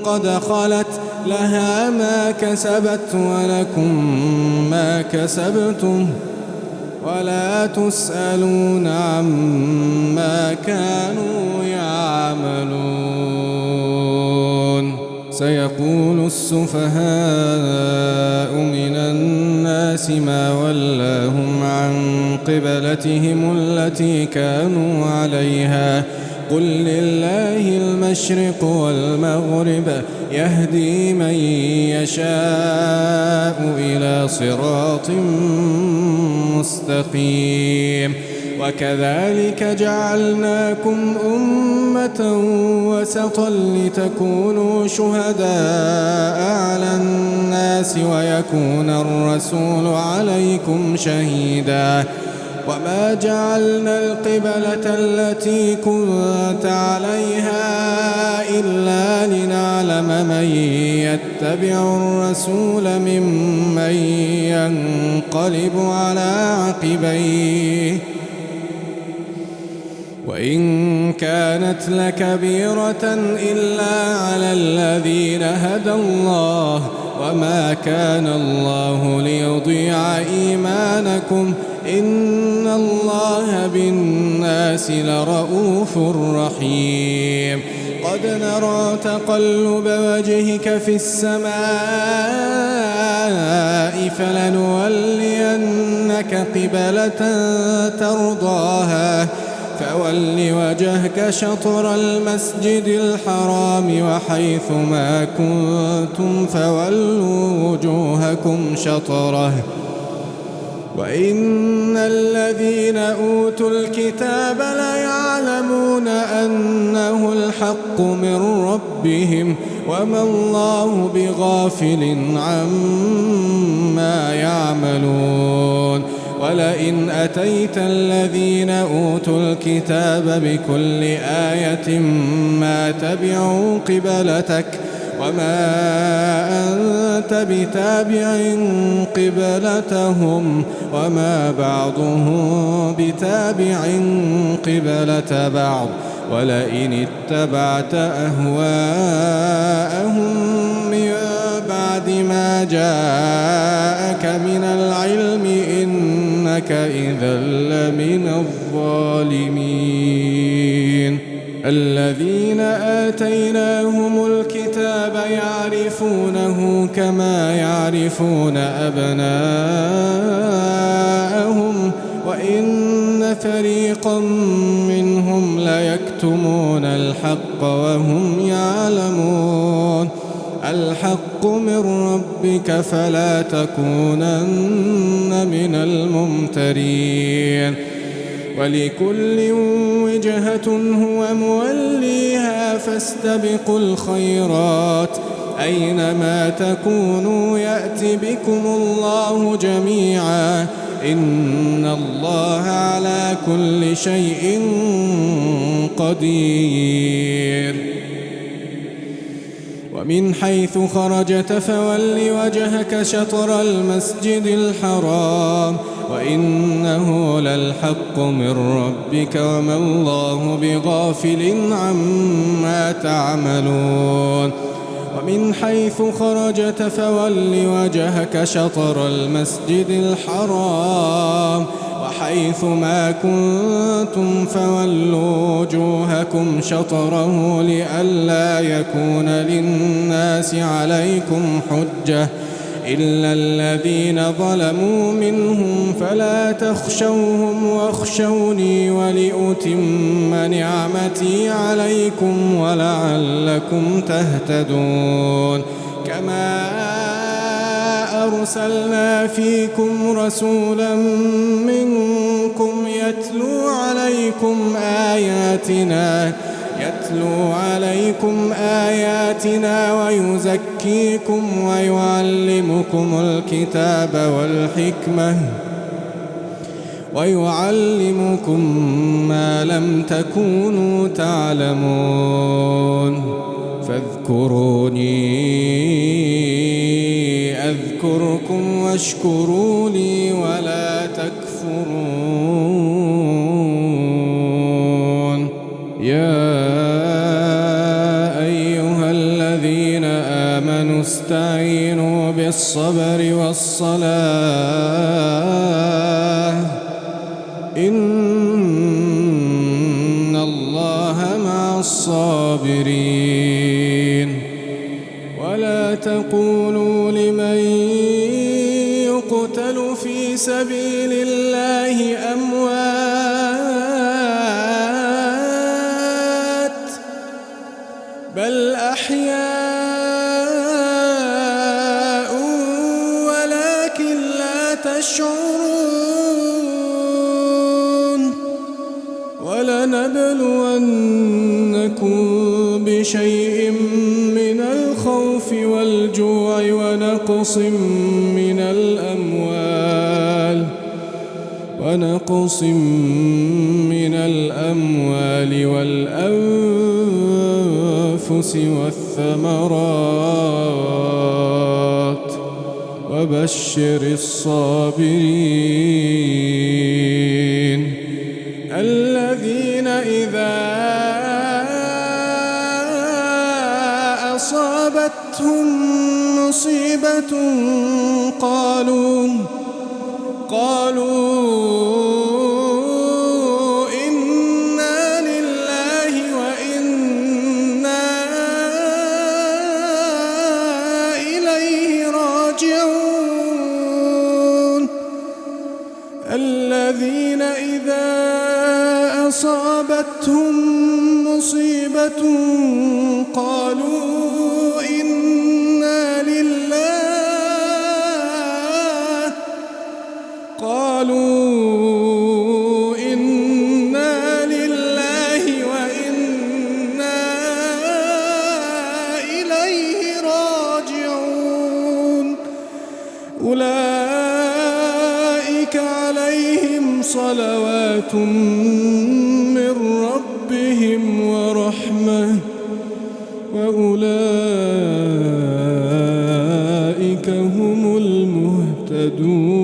قد خلت لها ما كسبت ولكم ما كسبتم ولا تسألون عما كانوا يعملون سيقول السفهاء من الناس ما ولاهم عن قبلتهم التي كانوا عليها قل لله المشرق والمغرب يهدي من يشاء إلى صراط مستقيم وكذلك جعلناكم أمة وسطا لتكونوا شهداء على الناس ويكون الرسول عليكم شهيدا وما جعلنا القبلة التي كنت عليها إلا لنعلم من يتبع الرسول ممن ينقلب على عقبيه وإن كانت لكبيرة إلا على الذين هدى الله وما كان الله ليضيع إيمانكم إن الله بالناس لرؤوف رحيم قد نرى تقلب وجهك في السماء فلنولينك قبلة ترضاها فول وجهك شطر المسجد الحرام وحيث ما كنتم فولوا وجوهكم شطره وإن الذين أوتوا الكتاب ليعلمون أنه الحق من ربهم وما الله بغافل عما يعملون ولئن أتيت الذين أوتوا الكتاب بكل آية ما تبعوا قبلتك وما أنت بتابع قبلتهم وما بعضهم بتابع قبلة بعض ولئن اتبعت أهواءهم من بعد ما جاءك من العلم إنك إذا لمن الظالمين الذين آتيناهم الكتاب يعرفونه كما يعرفون أبناءهم وإن فريقا منهم ليكتمون الحق وهم يعلمون الحق من ربك فلا تكونن من الممترين ولكل وجهة هو موليها فاستبقوا الخيرات أينما تكونوا يأت بكم الله جميعا إن الله على كل شيء قدير ومن حيث خرجت فول وجهك شطر المسجد الحرام وإنه للحق من ربك وما الله بغافل عما تعملون ومن حيث خرجت فول وجهك شطر المسجد الحرام وحيث ما كنتم فولوا وجوهكم شطره لئلا يكون للناس عليكم حجة إلا الذين ظلموا منهم فلا تخشوهم واخشوني ولأتم نعمتي عليكم ولعلكم تهتدون كما أرسلنا فيكم رسولا منكم يتلو عليكم آياتنا ويزكيكم ويعلمكم الكتاب والحكمة ويعلمكم ما لم تكونوا تعلمون فاذكروني أذكركم واشكروا لي ولا تكفرون يا أيها الذين آمنوا استعينوا بالصبر والصلاة إن الله مع الصابرين ولا تقولوا لمن يقتل في سبيل الله أموات بل أحياء ولكن لا تشعرون ولنبلونكم بشيء من الخوف والجوع ونقص من الأموال والأنفس والثمرات وبشر الصابرين الذين إذا أصابتهم مصيبة قالوا إنا لله وإنا إليه راجعون الذين إذا أصابتهم مصيبة قالوا إنا لله وإنا إليه راجعون أولئك عليهم صلوات من ربهم ورحمة وأولئك هم المهتدون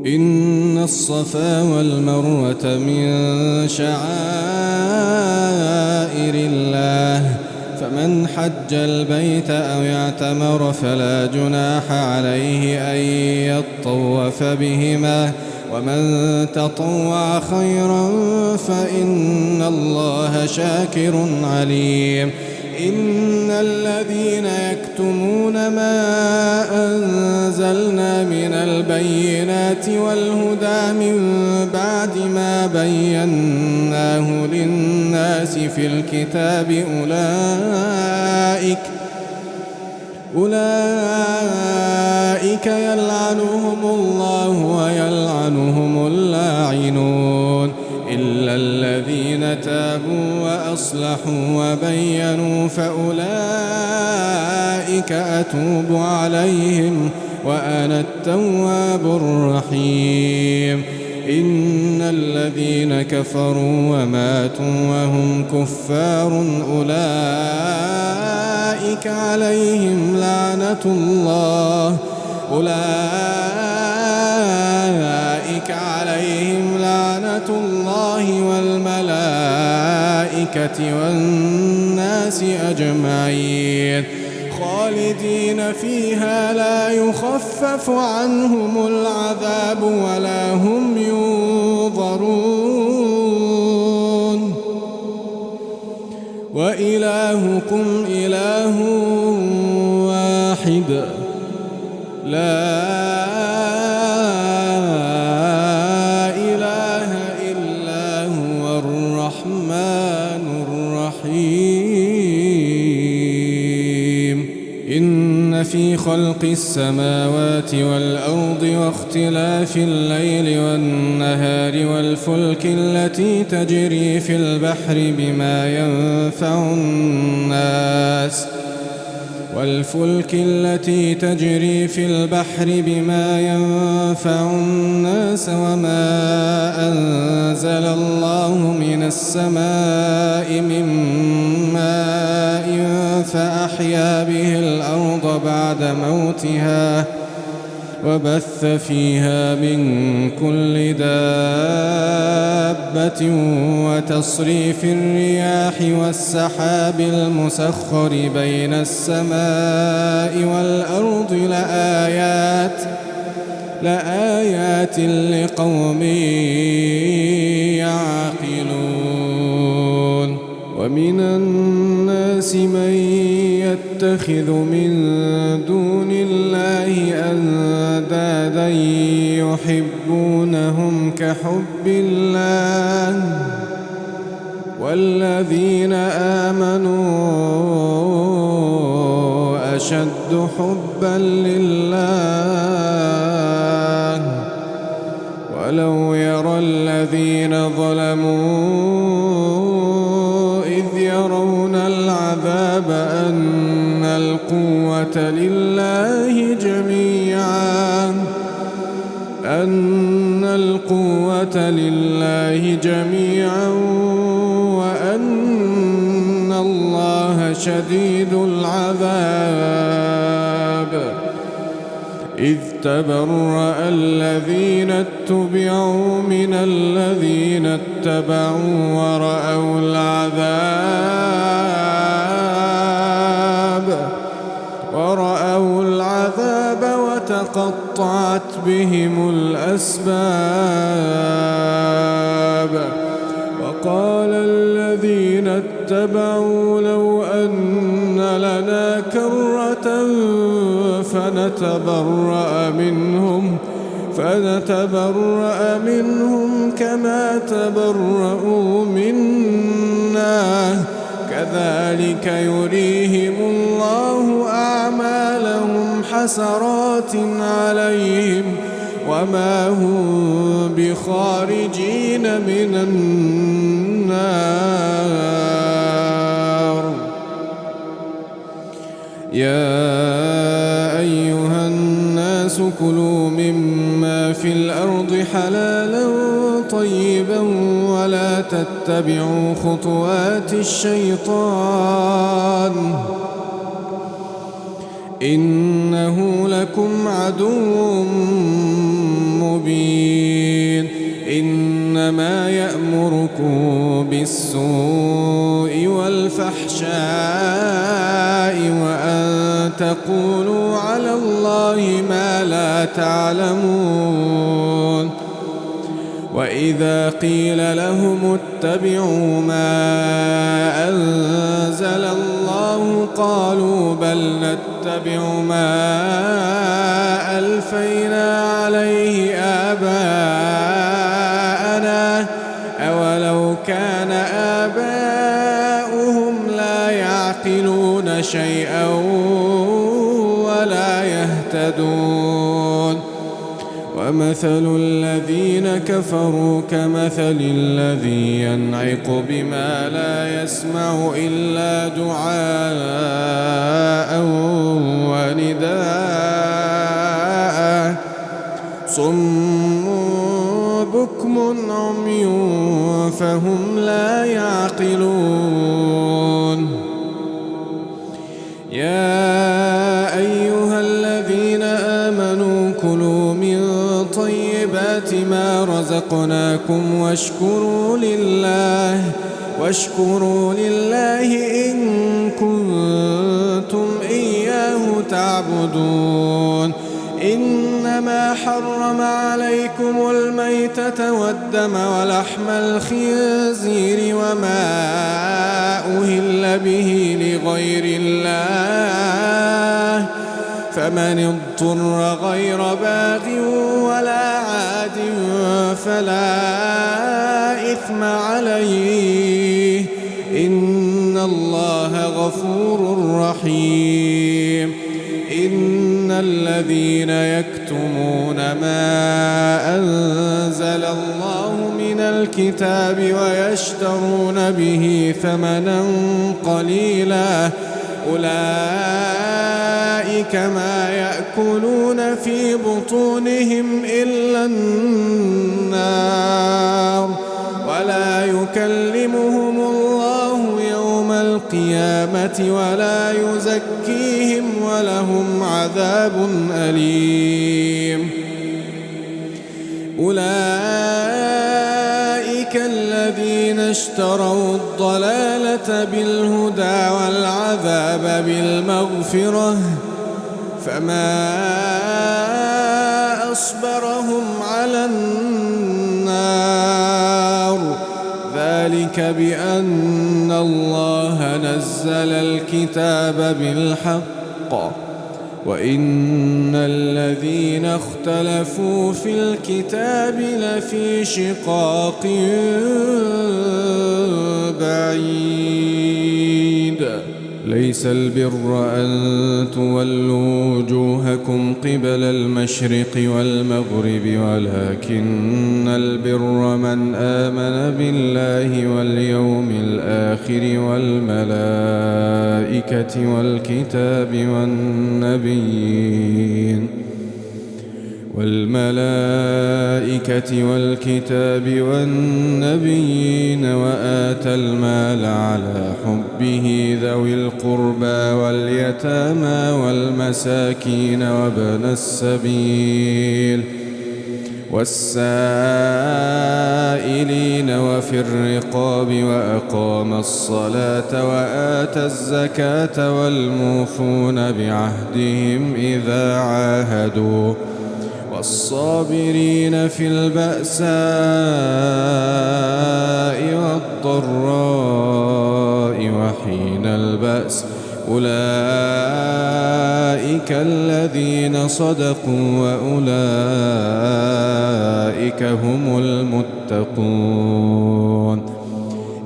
إن الصفا والمروة من شعائر الله فمن حج البيت أو اعتمر فلا جناح عليه أن يطوف بهما ومن تطوع خيرا فإن الله شاكر عليم إن الذين يكتمون ما أنزلنا من البينات والهدى من بعد ما بيناه للناس في الكتاب أولئك يلعنهم الله ويلعنهم اللاعنون إلا الذين تابوا وأصلحوا وبينوا فأولئك أتوب عليهم وأنا التواب الرحيم إن الذين كفروا وماتوا وهم كفار أولئك عليهم لعنة الله والملائكة والناس أجمعين خالدين فيها لا يخفف عنهم العذاب ولا هم ينظرون وإلهكم إله واحد لا إله إلا هو الرحمن الرحيم إن في خلق السماوات والأرض واختلاف الليل والنهار والفلك التي تجري في البحر بما ينفع الناس والفلك التي تجري في البحر بما ينفع الناس وما أنزل الله من السماء من ماء فأحيا به الأرض بعد موتها وبث فيها من كل دابة وتصريف الرياح والسحاب المسخر بين السماء والأرض لآيات لقوم يعقلون. ومن الناس من يتخذ من دون الله أندادا يحبونهم كحب الله والذين آمنوا أشد حبا لله ولو يرى الذين ظلموا إذ يرون العذاب أن القوة لله جميعا وأن الله شديد العذاب. إذ تبرأ الذين اتبعوا من الذين اتبعوا ورأوا العذاب وتقطعت بهم الأسباب. وقال الذين اتبعوا لو أن لنا كرة فنتبرأ منهم كما تبرؤوا منا كذلك يريهم الله أعمالهم حسرات عليهم وما هم بخارجين من النار. يا أيها الناس كلوا مما في الأرض حلالا طيبا ولا تتبعوا خطوات الشيطان إنه لكم عدو مبين. إنما يأمركم بالسوء والفحشاء وأن تقولوا على الله ما لا تعلمون. وإذا قيل لهم اتبعوا ما أنزل الله قالوا بل نتبع ما ألفينا عليه آباءنا أولو كان آباؤهم لا يعقلون شيئا ولا يهتدون. ومثل الذين كفروا كمثل الذي ينعق بما لا يسمع إلا دعاء ونداء صم بكم عمي فهم لا يعقلون. يا أيها الذين آمنوا كلوا من طيبات ما رزقناكم واشكروا لله إن كنتم إياه تعبدون. إنما حرم عليكم الميتة والدم ولحم الخنزير وما أهل به لغير الله فمن اضطر غير باغ ولا عاد فلا إثم عليه إن الله غفور رحيم. إن الذين يكتمون ما أنزل الله من الكتاب ويشترون به ثمنا قليلا أولئك ما يأكلون في بطونهم إلا النار ولا يكلمهم الله يوم القيامة ولا يزكيهم ولهم عذاب أليم أولئك الذين اشتروا الضلالة بالهدى والعذاب بالمغفرة فما أصبرهم على النار ذلك بأن الله نزل الكتاب بالحق وإن الذين اختلفوا في الكتاب لفي شقاق بعيد ليس البر أن تولوا وجوهكم قبل المشرق والمغرب ولكن البر من آمن بالله واليوم الآخر والملائكة والكتاب والنبيين وآتى المال على حبه ذوي القربى واليتامى والمساكين وابن السبيل والسائلين وفي الرقاب وأقام الصلاة وآتى الزكاة والموفون بعهدهم إذا عاهدوا والصابرين في البأساء والضراء وحين البأس أولئك الذين صدقوا وأولئك هم المتقون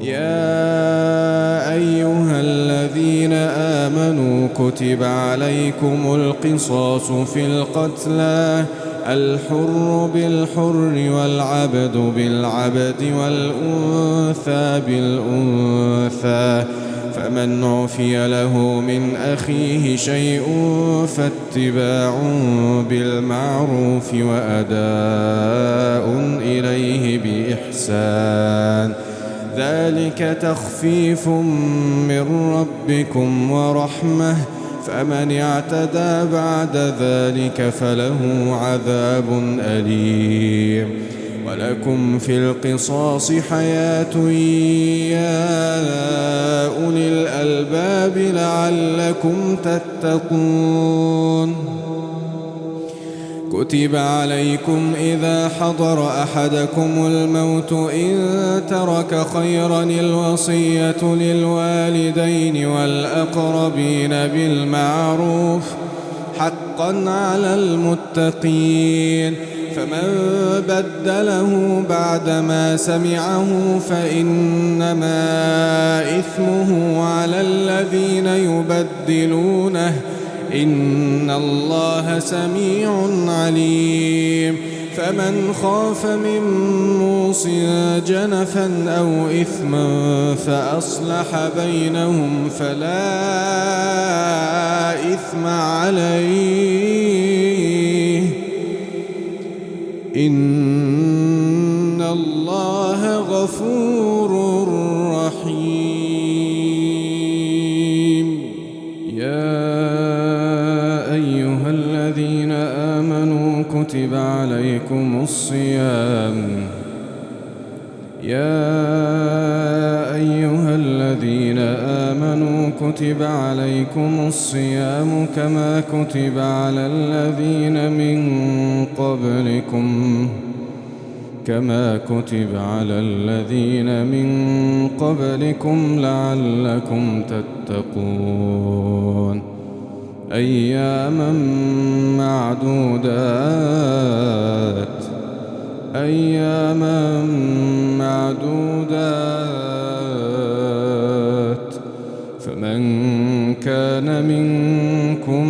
يا أيها الذين آمنوا كتب عليكم القصاص في القتلى الحر بالحر والعبد بالعبد والأنثى بالأنثى فمن عفي له من أخيه شيء فاتباع بالمعروف وأداء إليه بإحسان ذلك تخفيف من ربكم ورحمة فمن اعتدى بعد ذلك فله عذاب أليم ولكم في القصاص حياة يا أولي الألباب لعلكم تتقون كتب عليكم إذا حضر أحدكم الموت إن ترك خيرا الوصية للوالدين والأقربين بالمعروف حقا على المتقين فمن بدله بعدما سمعه فإنما إثمه على الذين يبدلونه إن الله سميع عليم فمن خاف من موص جنفا أو إثما فأصلح بينهم فلا إثم عليه إن الله غفور رحيم يا أيها الذين آمنوا كتب عليكم الصيام كتب عليكم الصيام كما كتب على الذين من قبلكم لعلكم تتقون أياما معدودات فمن كان منكم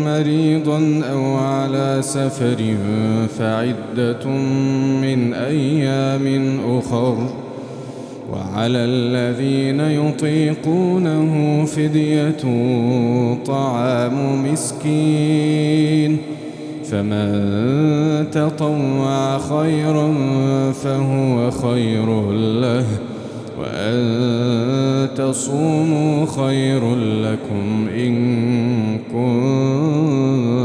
مريضا أو على سفر فعدة من أيام أخر وعلى الذين يطيقونه فدية طعام مسكين، فمن تطوع خيرا فهو خير له، وأن تصوموا خير لكم إن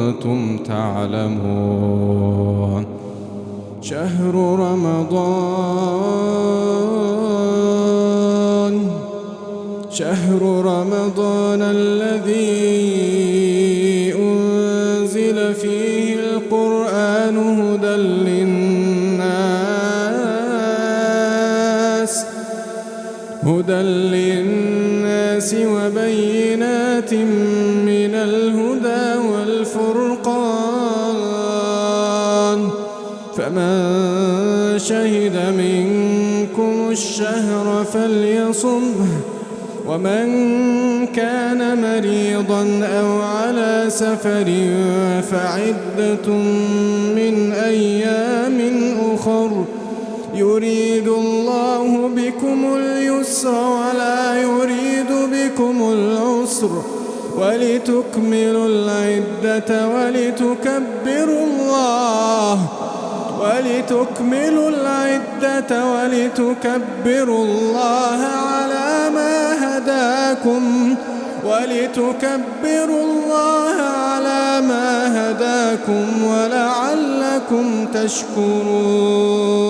كنتم تعلمون. شهر رمضان الذي أنزل فيه القرآن هدى للناس وبينات من الهدى والفرقان، فمن شهد منكم الشهر فليصمه، ومن كان مريضا أو على سفر فعدة من أيام أخر، يريد الله بكم اليسر ولا يريد بكم العسر، ولتكملوا العدة ولتكبروا الله على ما هداكم ولعلكم تشكرون.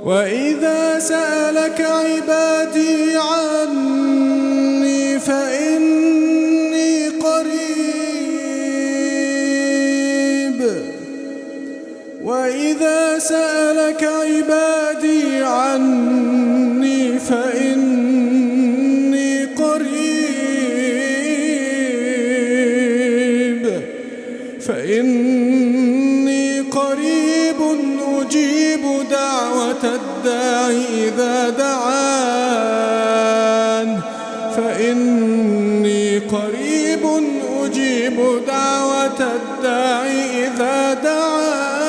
وإذا سألك عبادي عني فإني قريب أجيب دعوة الداعي إذا دعان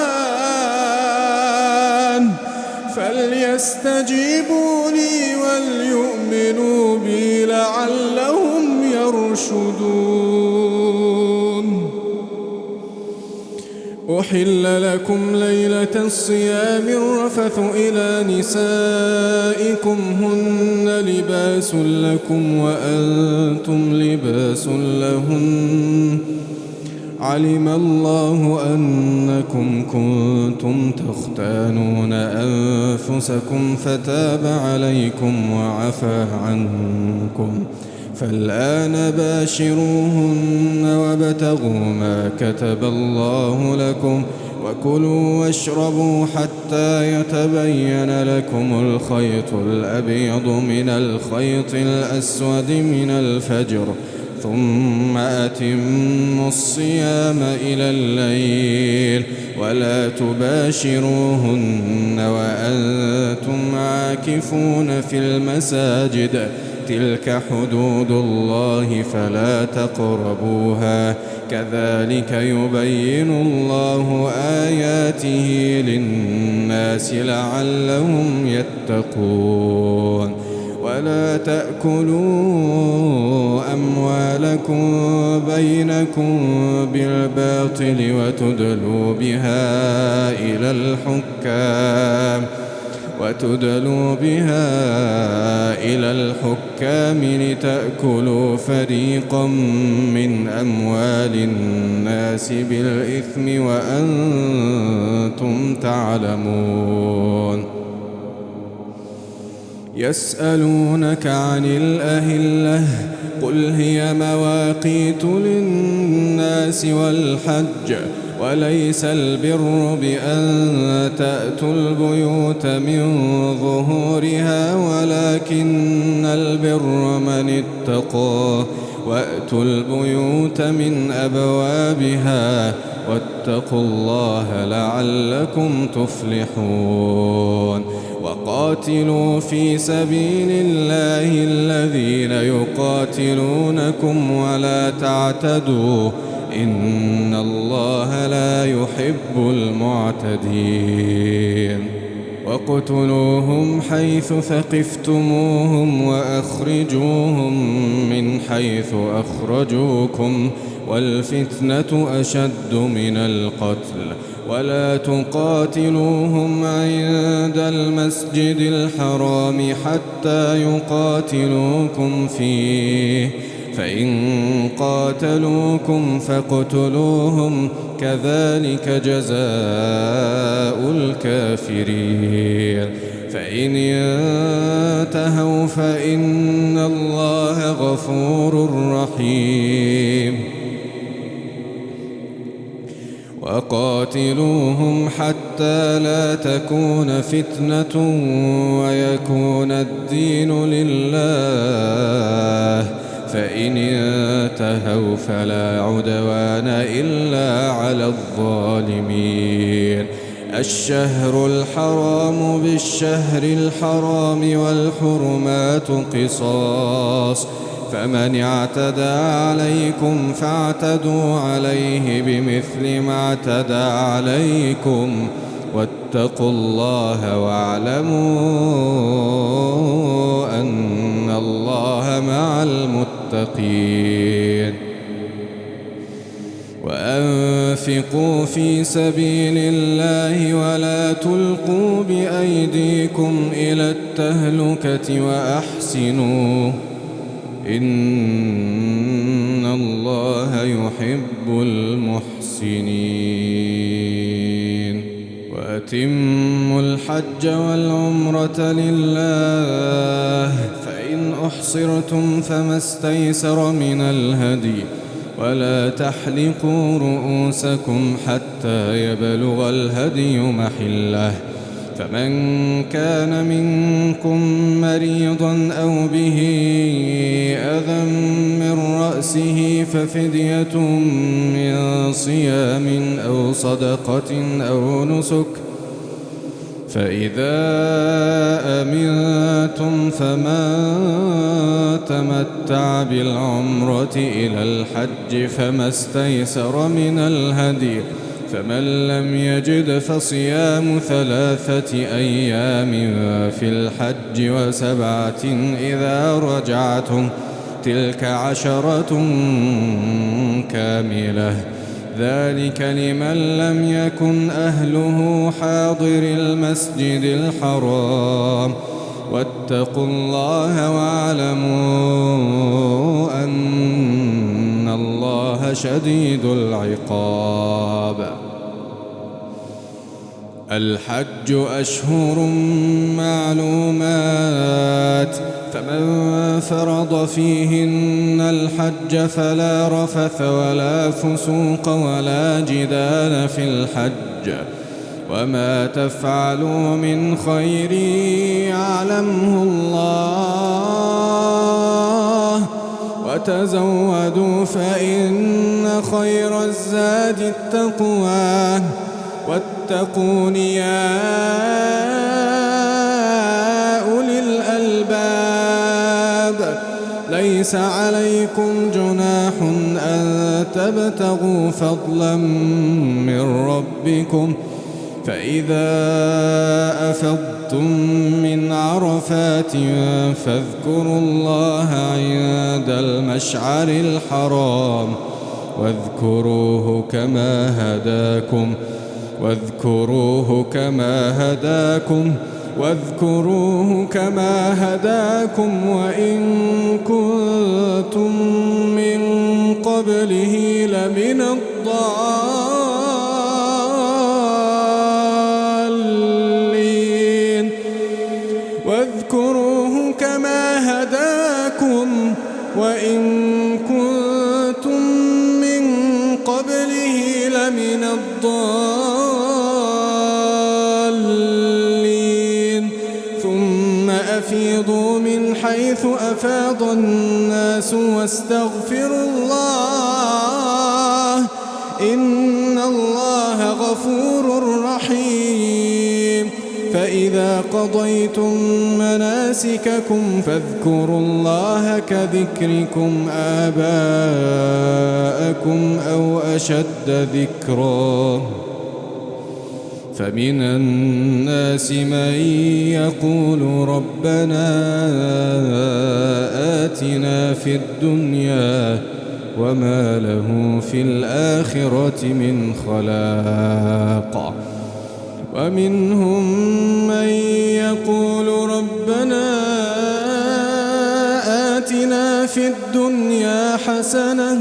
فليستجيبوا لي وليؤمنوا بي لعلهم يرشدون. أحل لكم ليلة الصيام الرفث إلى نسائكم هن لباس لكم وأنتم لباس لهن، علم الله أنكم كنتم تختانون أنفسكم فتاب عليكم وعفى عنكم، فالآن باشروهن وابتغوا ما كتب الله لكم، وكلوا واشربوا حتى يتبين لكم الخيط الأبيض من الخيط الأسود من الفجر، ثم أتموا الصيام إلى الليل، ولا تباشروهن وأنتم عاكفون في المساجد، تلك حدود الله فلا تقربوها، كذلك يبين الله آياته للناس لعلهم يتقون. ولا تأكلوا أموالكم بينكم بالباطل وتدلوا بها إلى الحكام لتأكلوا فريقا من أموال الناس بالإثم وأنتم تعلمون. يسألونك عن الأهلة قل هي مواقيت للناس والحج، وليس البر بأن تأتوا البيوت من ظهورها ولكن البر من اتقى، وأتوا البيوت من أبوابها واتقوا الله لعلكم تفلحون. وقاتلوا في سبيل الله الذين يقاتلونكم ولا تعتدوا إن الله لا يحب المعتدين. واقتلوهم حيث ثقفتموهم وأخرجوهم من حيث أخرجوكم والفتنة أشد من القتل ولا تقاتلوهم عند المسجد الحرام حتى يقاتلوكم فيه فإن قاتلوكم فاقتلوهم كذلك جزاء الكافرين فإن ينتهوا فإن الله غفور رحيم وقاتلوهم حتى لا تكون فتنة ويكون الدين لله فإن انتهوا فلا عدوان إلا على الظالمين الشهر الحرام بالشهر الحرام والحرمات قصاص فمن اعتدى عليكم فاعتدوا عليه بمثل ما اعتدى عليكم واتقوا الله واعلموا أن الله مع المتقين وأنفقوا في سبيل الله ولا تلقوا بأيديكم إلى التهلكة وأحسنوا إن الله يحب المحسنين وأتموا الحج والعمرة لله فإن أحصرتم فما استيسر من الهدي ولا تحلقوا رؤوسكم حتى يبلغ الهدي محله فمن كان منكم مريضا أو به أذى من رأسه ففدية من صيام أو صدقة أو نسك فإذا أمنتم فمن تمتع بالعمرة إلى الحج فما استيسر من الهدي فمن لم يجد فصيام 3 أيام في الحج و7 إذا رجعتم تلك 10 كاملة ذلك لمن لم يكن أهله حاضر المسجد الحرام واتقوا الله واعلموا أن الله شديد العقاب الحج أشهر معلومات فمن فرض فيهن الحج فلا رفث ولا فسوق ولا جدال في الحج وما تفعلوا من خير يعلمه الله وتزودوا فإن خير الزاد التقوى واتقون يا أولي الألباب ليس عليكم جناح أن تبتغوا فضلا من ربكم فإذا أفضتم من عرفات فاذكروا الله عند المشعر الحرام واذكروه كما هداكم وإن كنتم من قبله لمن الضالين واذكروه كما هداكم وإن كنتم من قبله لمن الضالين ثم أفيضوا من حيث أفاض الناس واستغفروا الله إن الله غفور رحيم فإذا قضيتم مناسككم فاذكروا الله كذكركم آباءكم أو أشد ذكرا فمن الناس من يقول ربنا آتنا في الدنيا وما له في الآخرة من خلاق ومنهم من يقول ربنا آتنا في الدنيا حسنة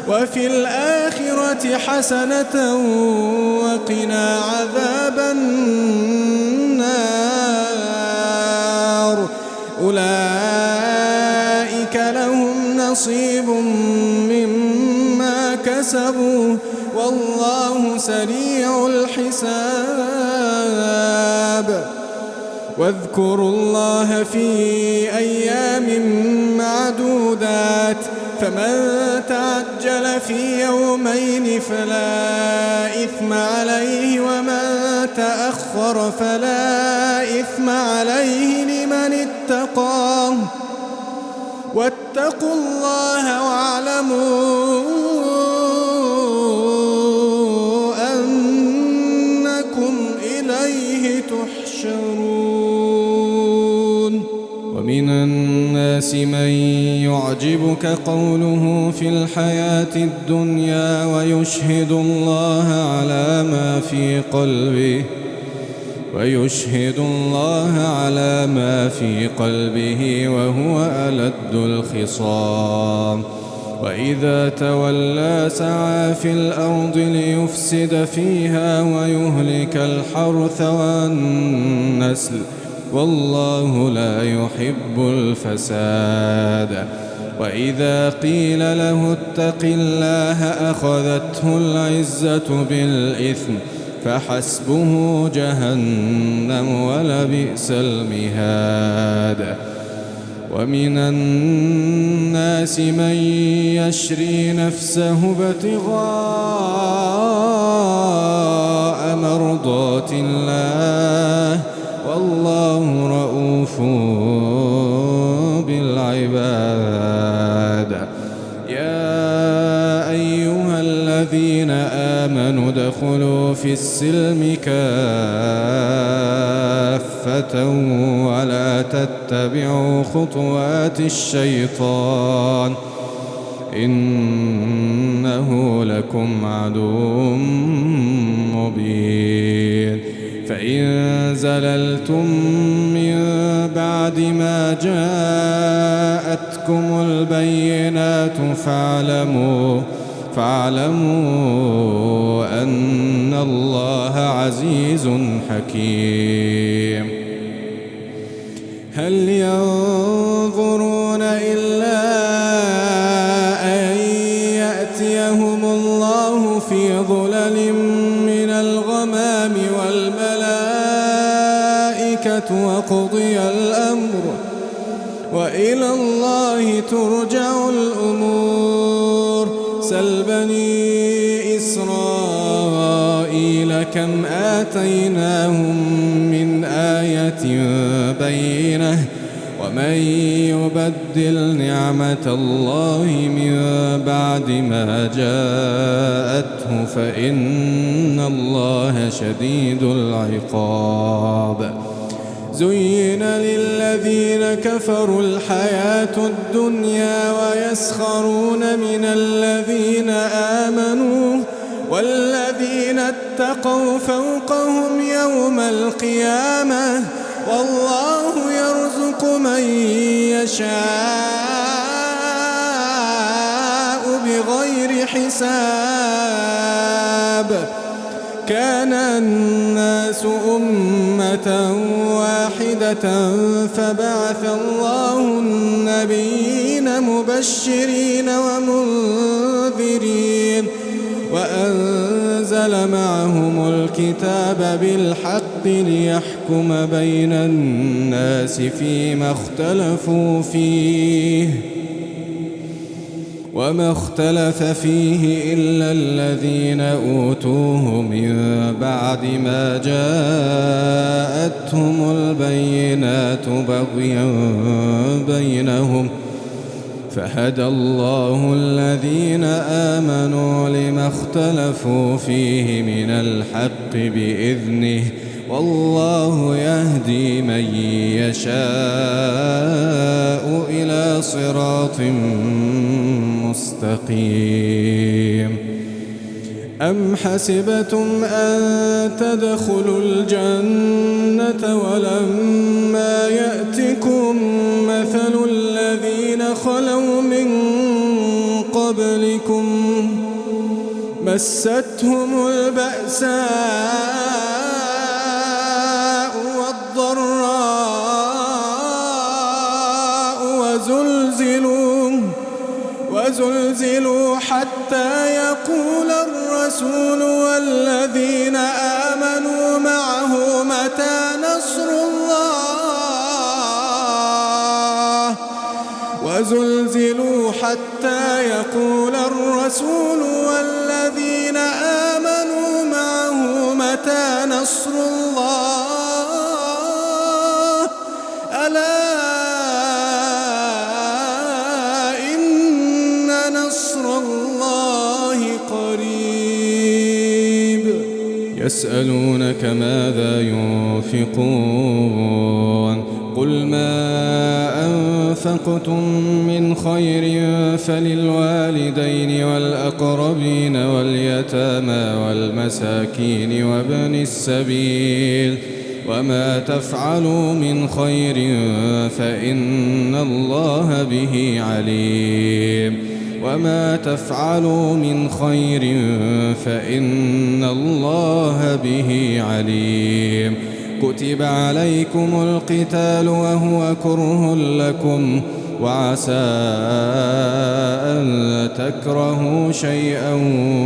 وفي الآخرة حسنة وقنا عذاب النار أولئك لهم نصيب مما كسبوا والله سريع الحساب واذكروا الله في أيام معدودات فمن تعجل في يومين فلا إثم عليه ومن تأخر فلا إثم عليه لمن اتقى واتقوا الله واعلموا أنكم إليه تحشرون ومن الناس من يعجبك قوله في الحياة الدنيا ويشهد الله على ما في قلبه وهو ألد الخصام وإذا تولى سعى في الأرض ليفسد فيها ويهلك الحرث والنسل والله لا يحب الفساد وإذا قيل له اتق الله أخذته العزة بالإثم فحسبه جهنم ولبئس المهاد ومن الناس من يشري نفسه ابتغاء مرضات الله والله رؤوف بالعباد يا أيها الذين آمنوا ادخلوا في السلم كافة ولا تتبعوا خطوات الشيطان إنه لكم عدو مبين فإن زللتم من بعد ما جاءتكم البينات فاعلموا أن الله عزيز حكيم هل ينظرون إلا أن يأتيهم الله في ظلل من الغمام والملائكة وقضي الأمر وإلى الله ترجع الأمور سل بني إسرائيل كم آتيناهم من آية بينة ومن يبدل نعمة الله من بعد ما جاءته فإن الله شديد العقاب زين للذين كفروا الحياة الدنيا ويسخرون من الذين آمنوا والذين اتقوا فوقهم يوم القيامة والله يرزق من يشاء بغير حساب كان الناس أمة واحدة فبعث الله النبيين مبشرين ومنذرين وأنزل معهم الكتاب بالحق ليحكم بين الناس فيما اختلفوا فيه وما اختلف فيه إلا الذين أوتوه من بعد ما جاءتهم البينات بغيا بينهم فهدى الله الذين آمنوا لما اختلفوا فيه من الحق بإذنه والله يهدي من يشاء إلى صراط مستقيم. أم حسبتم أن تدخلوا الجنة ولما يأتكم مثل الذين خلوا من قبلكم مستهم البأساء والضراء وزلزلوا حتى يقول الرسول والذين آمنوا معه متى نصر الله وزلزلوا حتى يقول الرسول والذين آمنوا معه متى نصر الله ألا إن نصر الله قريب. يسألونك ماذا ينفقون قل ما أنفقتم من خير فللوالدين والأقربين واليتامى والمساكين وابن السبيل وما تفعلوا من خير فإن الله به عليم وما تفعلوا من خير فإن الله به عليم. كتب عليكم القتال وهو كره لكم وعسى أن تكرهوا شيئا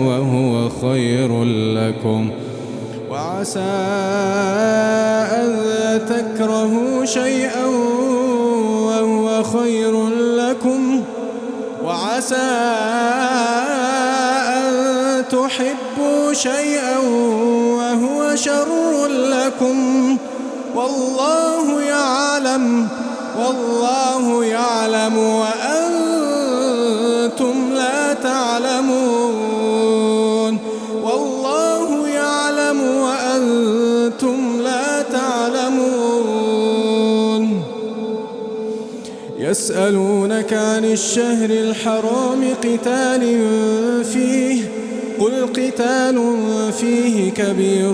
وهو خير لكم وعسى أن تكرهوا شيئا وهو خير لكم وعسى أن تحبوا شيئا وهو شر لكم والله يعلم وأنتم لا تعلمون والله يعلم وأنتم لا تعلمون. يسألونك عن الشهر الحرام قتال فيه قل قتال فيه كبير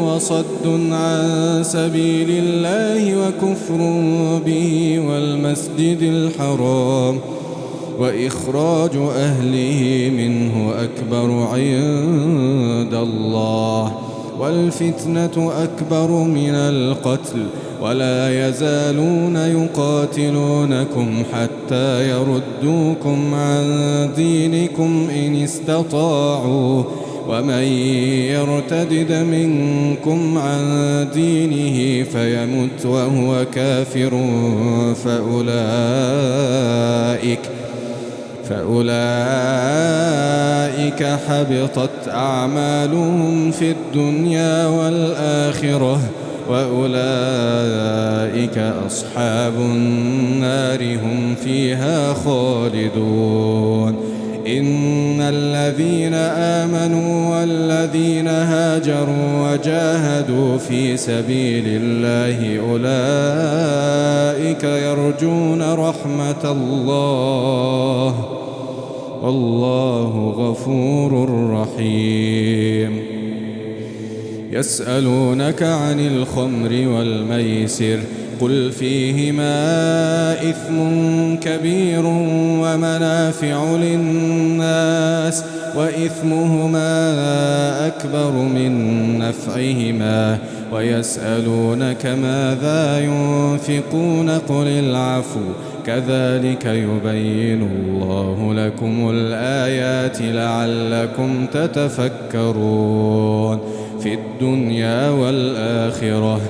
وصد عن سبيل الله وكفر به والمسجد الحرام وإخراج أهله منه أكبر عند الله والفتنة أكبر من القتل ولا يزالون يقاتلونكم حتى يردوكم عن دينكم إن استطاعوا ومن يرتدد منكم عن دينه فيمت وهو كافر فأولئك حبطت أعمالهم في الدنيا والآخرة وأولئك أصحاب النار هم فيها خالدون. إن الذين آمنوا والذين هاجروا وجاهدوا في سبيل الله أولئك يرجون رحمة الله والله غفور رحيم. يسألونك عن الخمر والميسر قل فيهما إثم كبير ومنافع للناس وإثمهما أكبر من نفعهما ويسألونك ماذا ينفقون قل العفو كذلك يبين الله لكم الآيات لعلكم تتفكرون في الدنيا والآخرة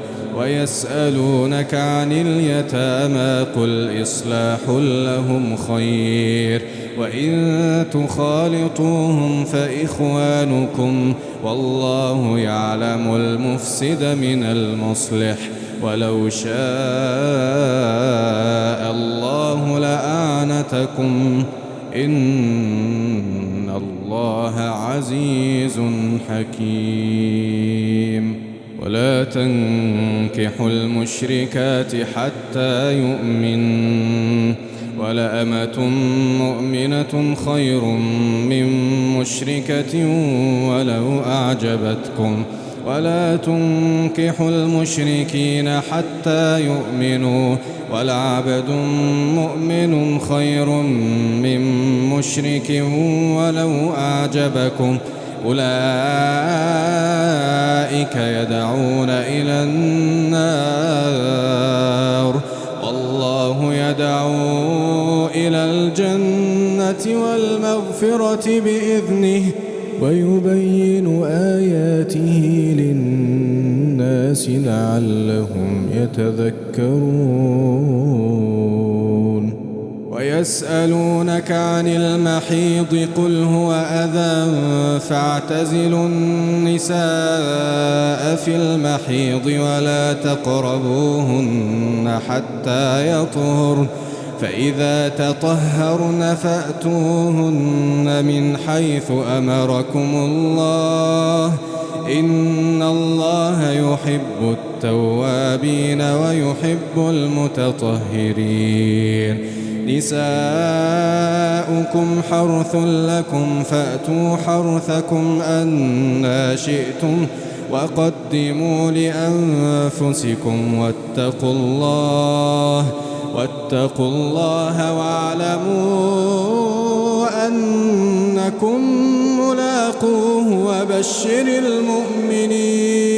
ويسألونك عن اليتامى قل إصلاح لهم خير وإن تخالطوهم فإخوانكم والله يعلم المفسد من المصلح ولو شاء الله لأعنتكم إن الله عزيز حكيم ولا تنكحوا المشركات حتى يؤمنوا ولأمة مؤمنة خير من مشركة ولو أعجبتكم ولا تنكحوا المشركين حتى يؤمنوا ولعبد مؤمن خير من مشرك ولو أعجبكم أولئك يدعون إلى النار والله يدعو إلى الجنة والمغفرة بإذنه ويبين آياته للناس لعلهم يتذكرون ويسألونك عن المحيض قل هو أذى فاعتزلوا النساء في المحيض ولا تقربوهن حتى يطهرن فإذا تطهرن فأتوهن من حيث أمركم الله إن الله يحب التوابين ويحب المتطهرين نساؤكم حرث لكم فأتوا حرثكم أنى شئتم وقدموا لأنفسكم واتقوا الله واعلموا أنكم ملاقوه وبشر المؤمنين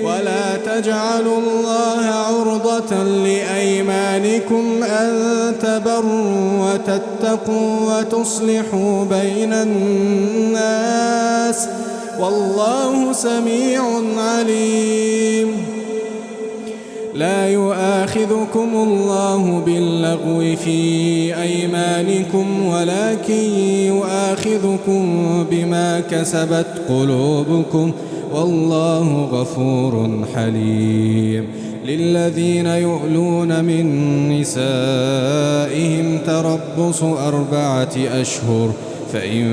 ولا تجعلوا الله عرضة لأيمانكم أن تبروا وتتقوا وتصلحوا بين الناس والله سميع عليم لا يؤاخذكم الله باللغو في أيمانكم ولكن يؤاخذكم بما كسبت قلوبكم والله غفور حليم للذين يؤلون من نسائهم تربص 4 أشهر فإن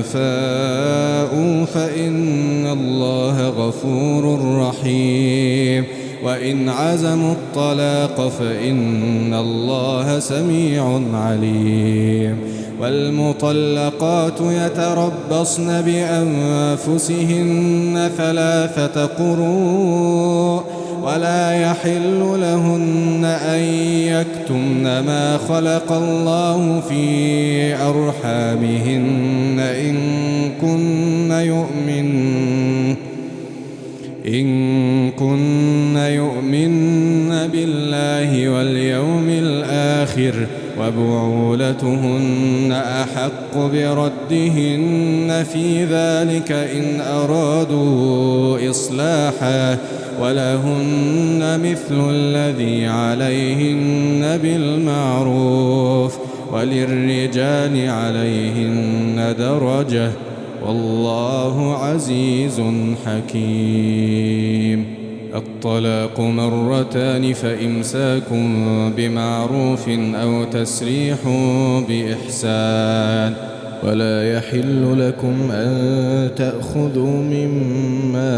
فاءوا فإن الله غفور رحيم وإن عزموا الطلاق فإن الله سميع عليم والمطلقات يتربصن بأنفسهن 3 قروء ولا يحل لهن أن يكتمن ما خلق الله في أرحامهن إن كن يؤمن بالله واليوم الآخر وبعولتهن أحق بردهن في ذلك إن أرادوا إصلاحا ولهن مثل الذي عليهن بالمعروف وللرجال عليهن درجة والله عزيز حكيم الطلاق 2 فإمساك بمعروف أو تسريح بإحسان ولا يحل لكم أن تأخذوا مما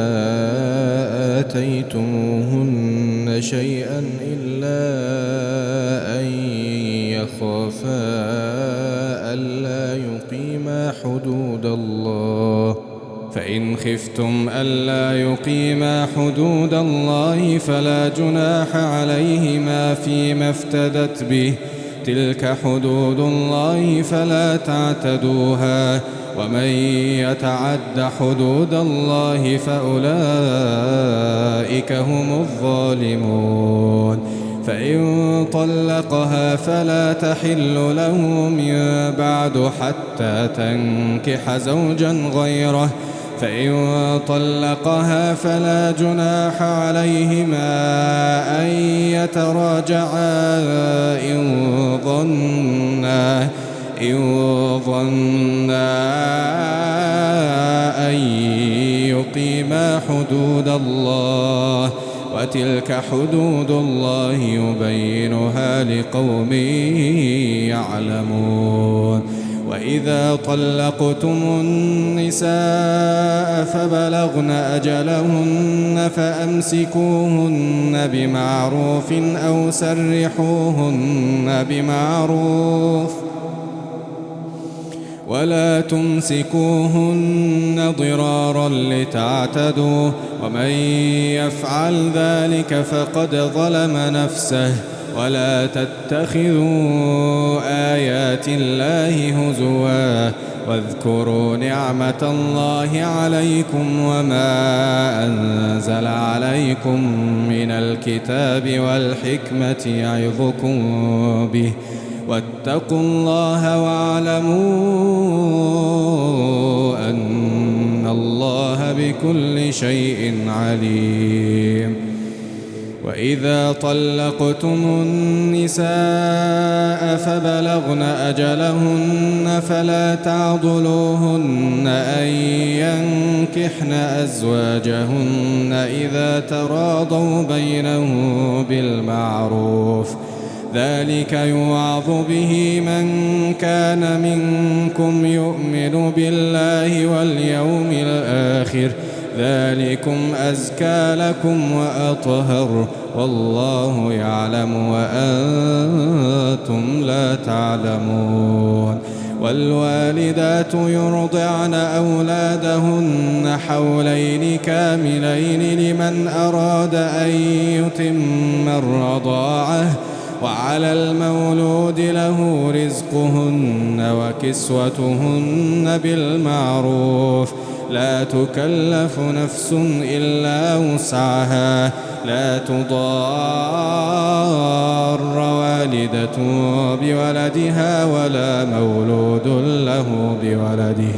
آتيتموهن شيئا إلا أن يخافا ألا يقيما حدود الله فإن خفتم ألا يقيما حدود الله فلا جناح عليهما فيما افتدت به تلك حدود الله فلا تعتدوها ومن يتعد حدود الله فأولئك هم الظالمون فإن طلقها فلا تحل له من بعد حتى تنكح زوجا غيره فإن طلقها فلا جناح عليهما أن يتراجعا إن ظنا أن يقيما حدود الله، وتلك حدود الله يبينها لقوم يعلمون. وإذا طلقتم النساء فبلغن أجلهن فأمسكوهن بمعروف أو سرحوهن بمعروف، ولا تمسكوهن ضرارا لتعتدوا، ومن يفعل ذلك فقد ظلم نفسه. ولا تتخذوا آيات الله هزوا، واذكروا نعمة الله عليكم وما أنزل عليكم من الكتاب والحكمة يعظكم به، واتقوا الله واعلموا أن الله بكل شيء عليم. وإذا طلقتم النساء فبلغن أجلهن فلا تعضلوهن أن ينكحن أزواجهن إذا تراضوا بينهم بالمعروف، ذلك يوعظ به من كان منكم يؤمن بالله واليوم الآخر، ذلكم أزكى لكم وأطهر، والله يعلم وأنتم لا تعلمون. والوالدات يرضعن أولادهن حولين كاملين لمن أراد أن يتم الرضاعة، وعلى المولود له رزقهن وكسوتهن بالمعروف، لا تكلف نفس إلا وسعها، لا تضار والدة بولدها ولا مولود له بولده،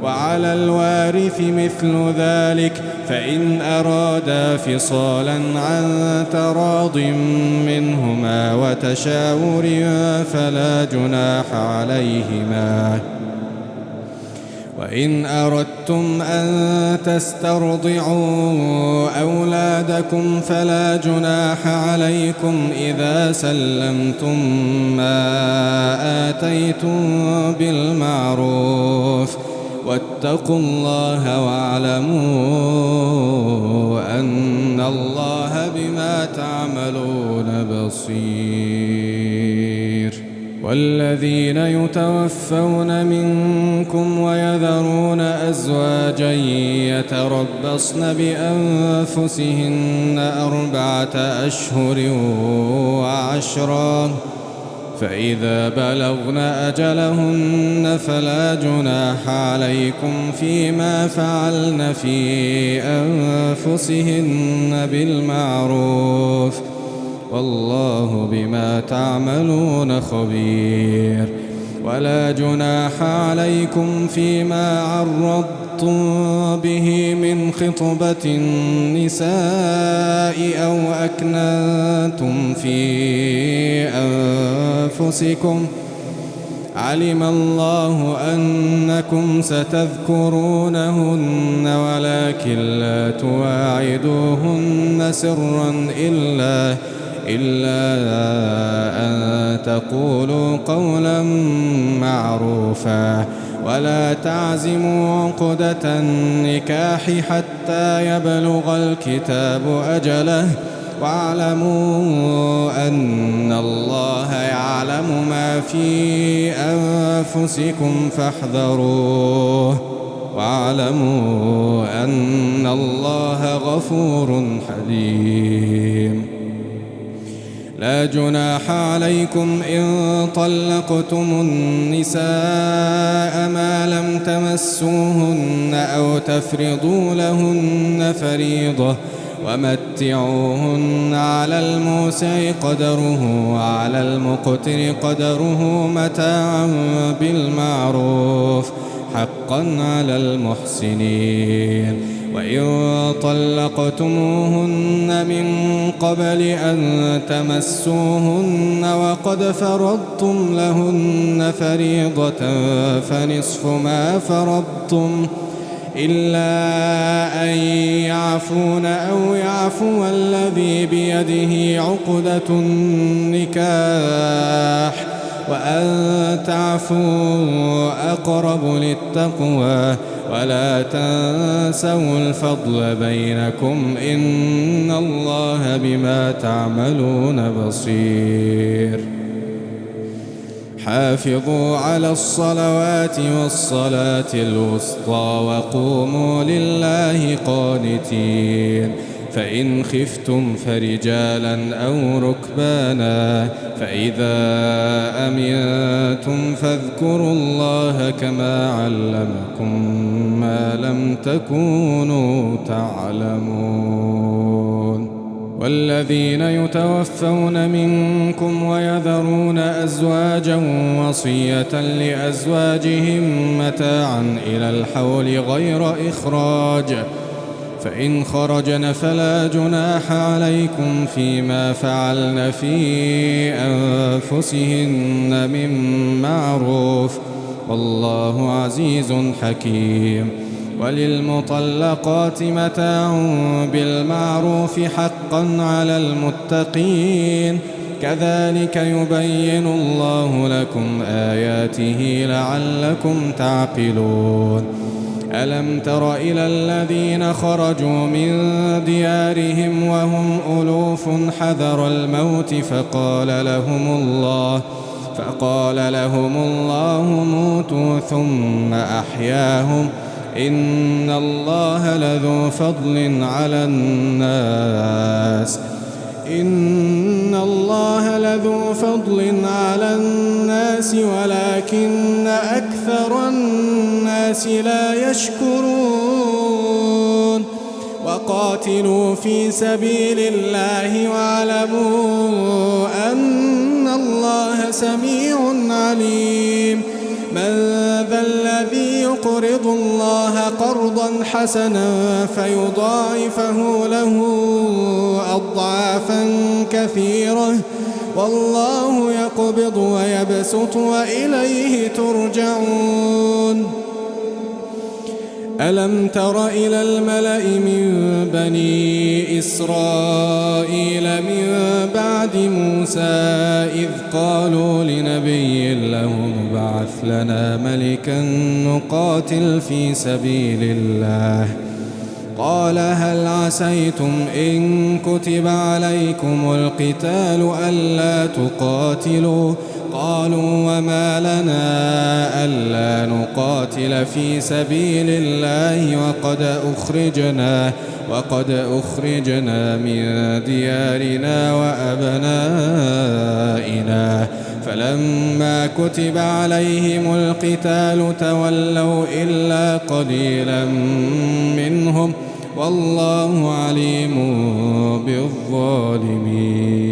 وعلى الوارث مثل ذلك، فإن أرادا فصالا عن تراض منهما وتشاور فلا جناح عليهما. وإن أردتم أن تسترضعوا أولادكم فلا جناح عليكم إذا سلمتم ما آتيتم بالمعروف، واتقوا الله واعلموا أن الله بما تعملون بصير. والذين يتوفون منكم ويذرون أزواجا يتربصن بأنفسهن 4 أشهر وعشرا، فإذا بلغن أجلهن فلا جناح عليكم فيما فعلن في أنفسهن بالمعروف، والله بما تعملون خبير. ولا جناح عليكم فيما عرضتم به من خطبة النساء أو أكننتم في أنفسكم، علم الله أنكم ستذكرونهن ولكن لا تواعدوهن سرا إلا أن تقولوا قولا معروفا، ولا تعزموا عقدة النكاح حتى يبلغ الكتاب أجله، واعلموا أن الله يعلم ما في أنفسكم فاحذروه، واعلموا أن الله غفور حليم. لا جناح عليكم إن طلقتم النساء ما لم تمسوهن أو تفرضوا لهن فريضة، ومتعوهن على الموسع قدره وعلى المقتر قدره متاعا بالمعروف، حقا على المحسنين. وإن طلقتموهن من قبل أن تمسوهن وقد فرضتم لهن فريضة فنصف ما فرضتم إلا أن يعفون أو يعفو الذي بيده عقدة النكاح وأن تعفوا أقرب للتقوى ولا تنسوا الفضل بينكم إن الله بما تعملون بصير. حافظوا على الصلوات والصلاة الوسطى وقوموا لله قانتين. فإن خفتم فرجالا أو ركبانا فإذا أمنتم فاذكروا الله كما علمكم ما لم تكونوا تعلمون. والذين يتوفون منكم ويذرون أزواجا وصية لأزواجهم متاعا إلى الحول غير إخراج فإن خرجن فلا جناح عليكم فيما فعلن في أنفسهن من معروف والله عزيز حكيم. وللمطلقات متاع بالمعروف حقا على المتقين كذلك يبين الله لكم آياته لعلكم تعقلون. ألم تر إلى الذين خرجوا من ديارهم وهم ألوف حذر الموت فقال لهم الله موتوا ثم أحياهم إن الله لذو فضل على الناس ولكن أكثر الناس لا يشكرون. وقاتلوا في سبيل الله واعلموا أن الله سميع عليم. من ذا الذي يقرض الله قرضا حسنا فيضاعفه له أضعافا كثيرة والله يقبض ويبسط وإليه ترجعون. ألم تر إلى الملأ من بني إسرائيل من بعد موسى إذ قالوا لنبي لهم ابعث لنا ملكا نقاتل في سبيل الله قال هل عسيتم إن كتب عليكم القتال ألا تقاتلوا قالوا وما لنا ألا نقاتل في سبيل الله وقد أخرجنا من ديارنا وأبنائنا فلما كتب عليهم القتال تولوا إلا قليلا منهم والله عليم بالظالمين.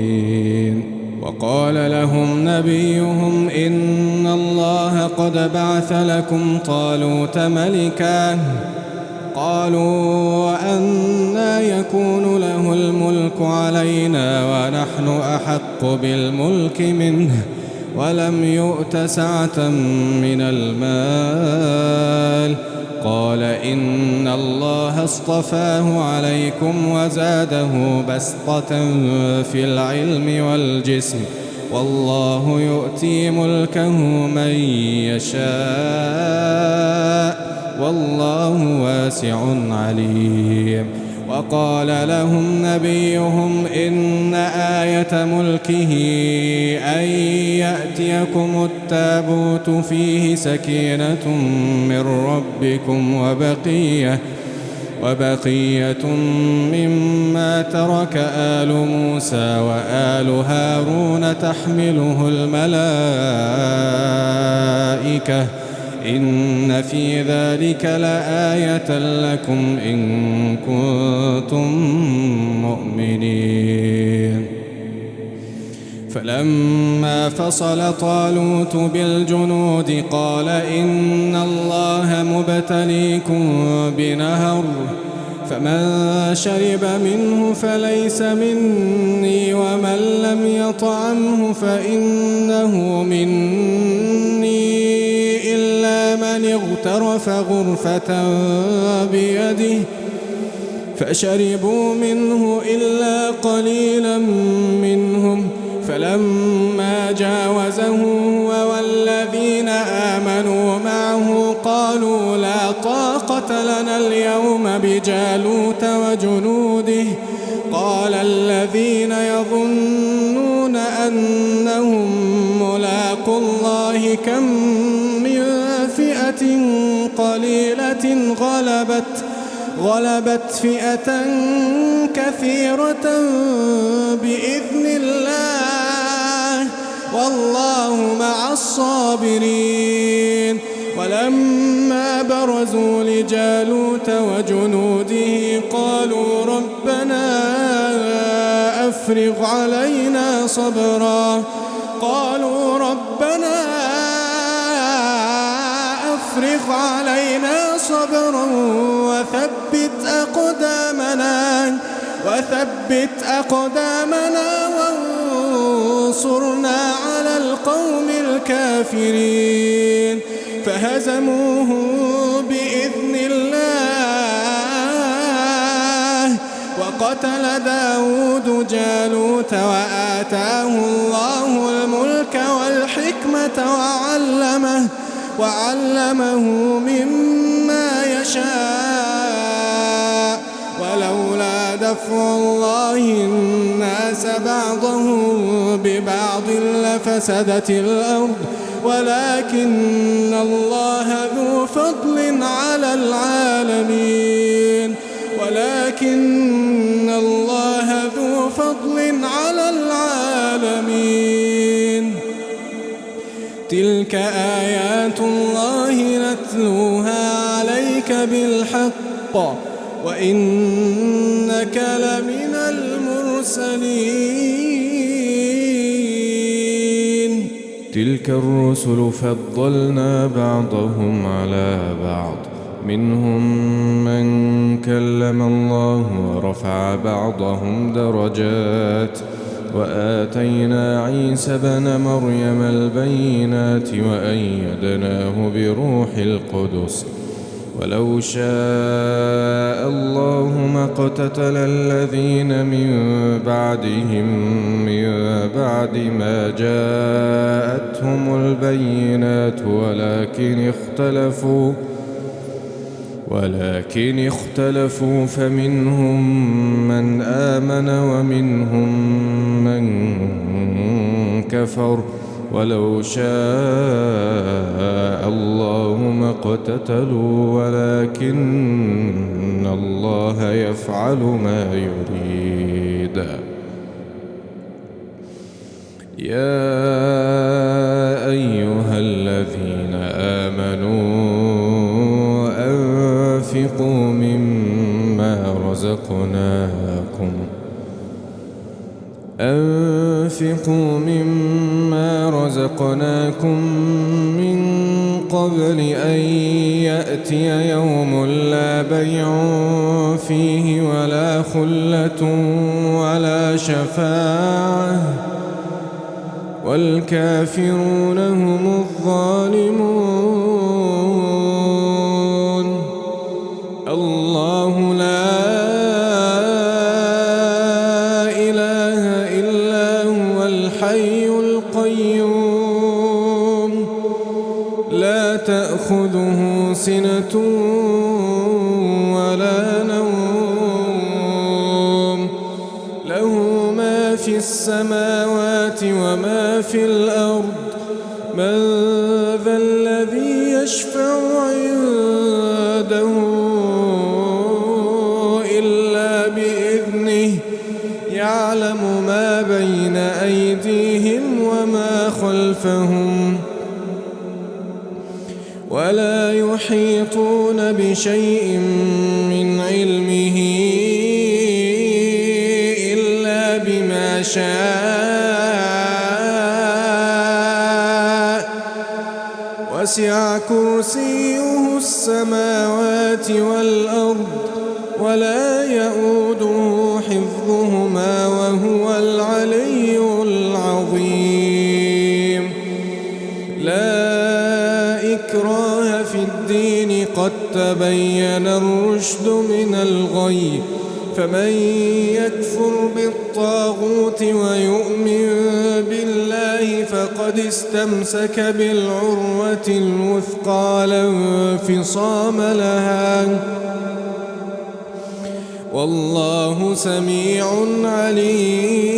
وقال لهم نبيهم إن الله قد بعث لكم طالوت ملكا قالوا أنى يكون له الملك علينا ونحن أحق بالملك منه ولم يؤت سعة من المال قال إن الله اصطفاه عليكم وزاده بسطة في العلم والجسم والله يؤتي ملكه من يشاء والله واسع عليم. وقال لهم نبيهم إن آية ملكه أن يأتيكم التابوت فيه سكينة من ربكم وبقية مما ترك آل موسى وآل هارون تحمله الملائكة إن في ذلك لآية لكم إن كنتم مؤمنين. فلما فصل طالوت بالجنود قال إن الله مبتليكم بنهر فمن شرب منه فليس مني ومن لم يطعمه فإنه مني إلا من اغترف غرفة بيده فشربوا منه إلا قليلا منهم فلما جاوزه والذين آمنوا معه قالوا لا طاقة لنا اليوم بجالوت وجنوده قال الذين يظنون أنهم ملاقو الله كم من فئة قليلة غلبت فئة كثيرة بإذن الله والله مع الصابرين. ولما برزوا لجالوت وجنوده قالوا ربنا أفرغ علينا صبرا وثبت أقدامنا وانصرنا على القوم الكافرين فهزموهم بإذن الله. وقتل داود جالوت وآتاه الله الملك والحكمة وعلمه مما يشاء ولولا دفع الله الناس بعضهم ببعض لفسدت الأرض ولكن الله ذو فضل على العالمين. تلك آيات الله نتلوها عليك بالحق وإنك لمن المرسلين. تلك الرسل فضلنا بعضهم على بعض منهم من كلم الله ورفع بعضهم درجات وآتينا عيسى ابن مريم البينات وأيدناه بروح القدس ولو شاء الله ما اقتتل الذين من بعدهم من بعد ما جاءتهم البينات ولكن اختلفوا فمنهم من آمن ومنهم من كفر ولو شاء الله ما اقتتلوا ولكن الله يفعل ما يريد. يا أيها الذين آمنوا أنفقوا مما رزقناكم من قبل أن يأتي يوم لا بيع فيه ولا خلة ولا شفاعة والكافرون هم الظالمون. الله لا إله إلا هو الحي القيوم لا تأخذه سنة ولا نوم له ما في السماوات وما في الأرض من ذا الذي يشفع عنده إلا بإذنه يعلم ما بين أيديهم وما خلفهم ولا يحيطون بشيء من علمه إلا بما شاء وسع كرسيه السماوات والأرض ولا يؤوده حفظهما وهو العلي العظيم. لا إكراه في الدين قد تبين الرشد من الغي، فمن يكفر بالطاغوت ويؤمن بالله فقد استمسك بالعروة الوثقى لا انفصام لها، والله سميع عليم.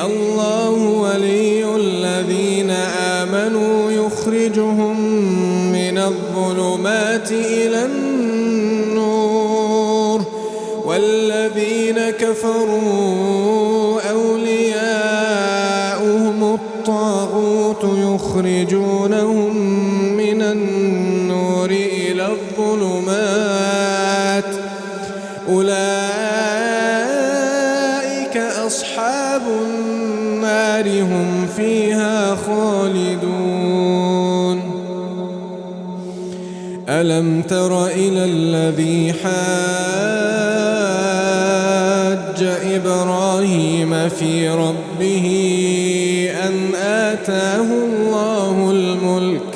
الله ولي الذين آمنوا يخرجهم من الظلمات إلى النور، والذين كفروا أولياؤهم الطاغوت يخرجونهم من النور إلى الظلمات، أولئك أصحاب النار هم فيها خالدون. ألم تر إلى الذي حاج إبراهيم في ربه أن آتاه الله الملك،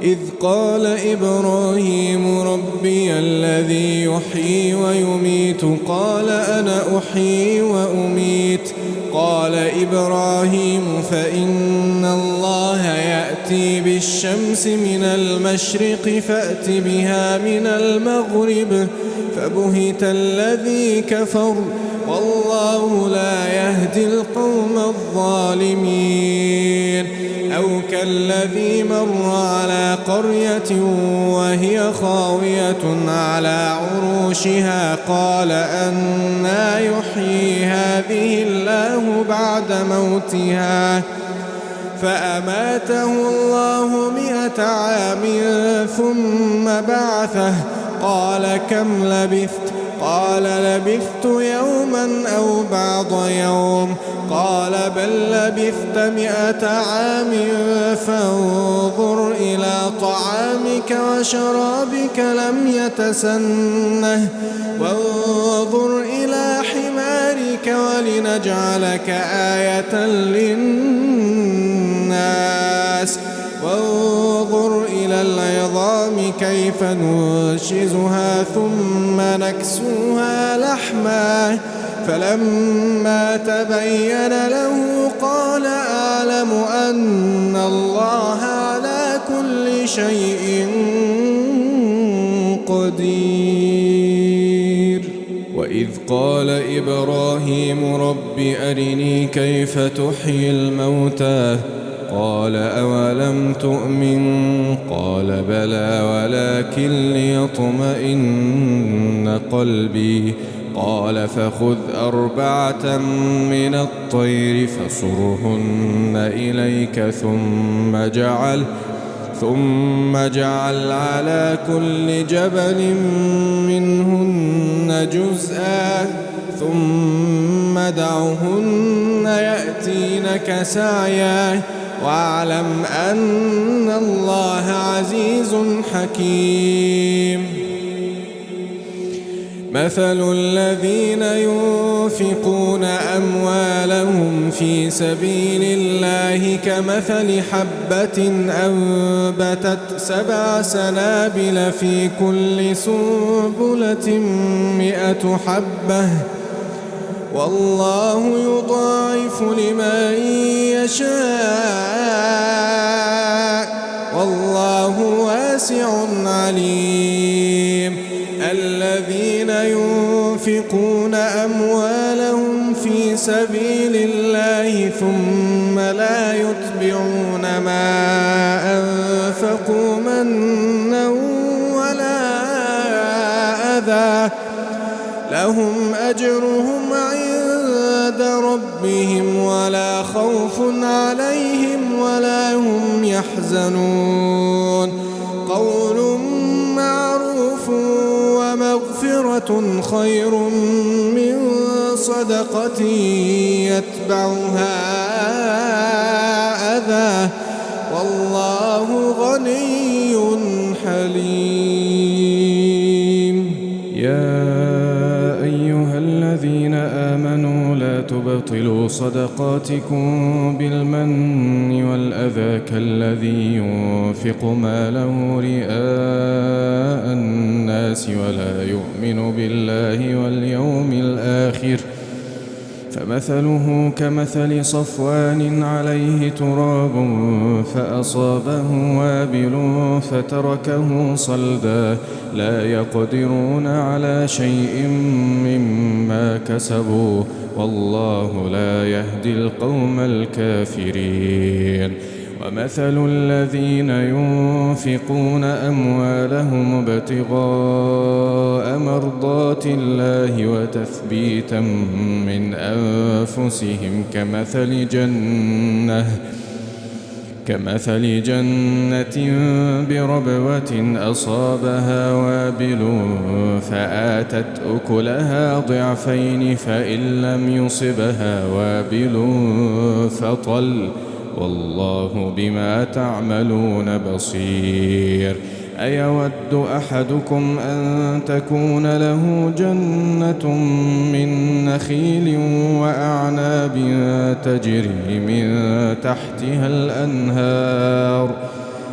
إذ قال إبراهيم ربي الذي يحيي ويميت، قال أنا أحيي وأميت. قال إبراهيم فإن الله يأتي بالشمس من المشرق فأت بها من المغرب، فبهت الذي كفر والله لا يهدي القوم الظالمين. أو كالذي مر على قرية وهي خاوية على عروشها قال أنى يحيي هذه الله بعد موتها، فأماته الله 100 عام ثم بعثه، قال كم لبثت؟ قال لبثت يوما أو بعض يوم، قال بل لبثت 100 عام فانظر إلى طعامك وشرابك لم يتسنه، وانظر إلى حمارك ولنجعلك آية للناس، وانظر إلى العظام كيف ننشزها ثم نكسوها لحما، فلما تبين له قال أعلم أن الله على كل شيء قدير. وإذ قال إبراهيم رب أرني كيف تحيي الموتى، قال أولم تؤمن؟ قال بلى ولكن ليطمئن قلبي. قال فخذ 4 من الطير فصرهن إليك ثم اجعل على كل جبل منهن جزءا ثم دعهن يأتينك سعيا، واعلم أن الله عزيز حكيم. مثل الذين ينفقون أموالهم في سبيل الله كمثل حبة أنبتت 7 سنابل في كل سنبلة 100 حبة، والله يضاعف لمن يشاء والله واسع عليم. الذين ينفقون أموالهم في سبيل الله ثم لا يتبعون ما أنفقوا منا ولا أذى لهم أجرهم عند ربهم ولا خوف عليهم ولا هم يحزنون. قول معروف ومغفرة خير من صدقة يتبعها أذى، والله غني حليم. يا أيها الذين آمنوا لا تبطلوا صدقاتكم بالمن والأذى كالذي ينفق ماله رئاء الناس ولا يؤمن بالله واليوم الآخر فمثله كمثل صفوان عليه تراب فأصابه وابل فتركه صلدا لا يقدرون على شيء مما كسبوا والله لا يهدي القوم الكافرين. ومثل الذين ينفقون أموالهم ابتغاء مرضات الله وتثبيتا من أنفسهم كمثل جنة بربوة أصابها وابل فآتت أكلها ضعفين فإن لم يصبها وابل فطل والله بما تعملون بصير. أيود أحدكم أن تكون له جنة من نخيل وأعناب تجري من تحتها الأنهار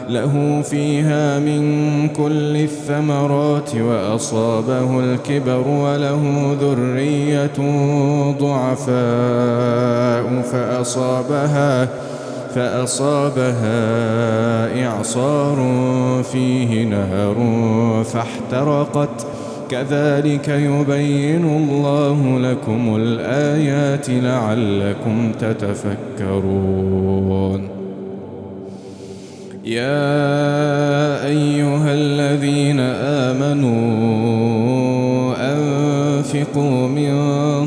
له فيها من كل الثمرات وأصابه الكبر وله ذرية ضعفاء فأصابها إعصار فيه نار فاحترقت كذلك يبين الله لكم الآيات لعلكم تتفكرون. يا أيها الذين آمنوا أنفقوا من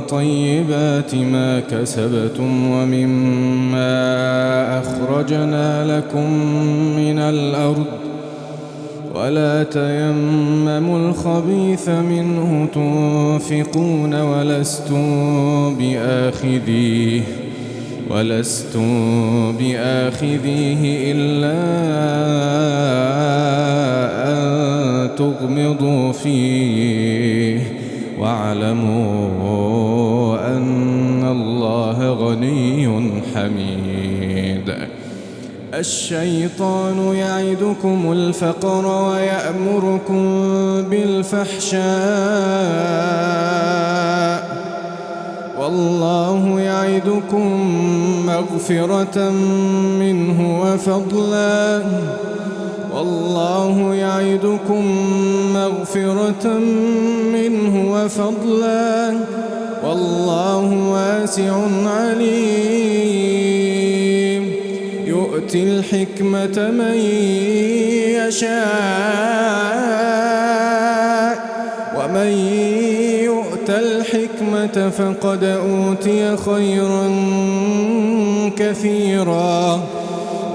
طيبات ما كسبتم ومما أخرجنا لكم من الأرض ولا تيمموا الخبيث منه تنفقون ولستم بآخذيه إلا أن تغمضوا فيه واعلموا أن الله غني حميد. الشيطان يعدكم الفقر ويأمركم بالفحشاء والله يعدكم مغفرة منه وفضلا والله واسع عليم. يؤتي الحكمة من يشاء ومن يؤت الحكمة فقد أوتي خيرا كثيرا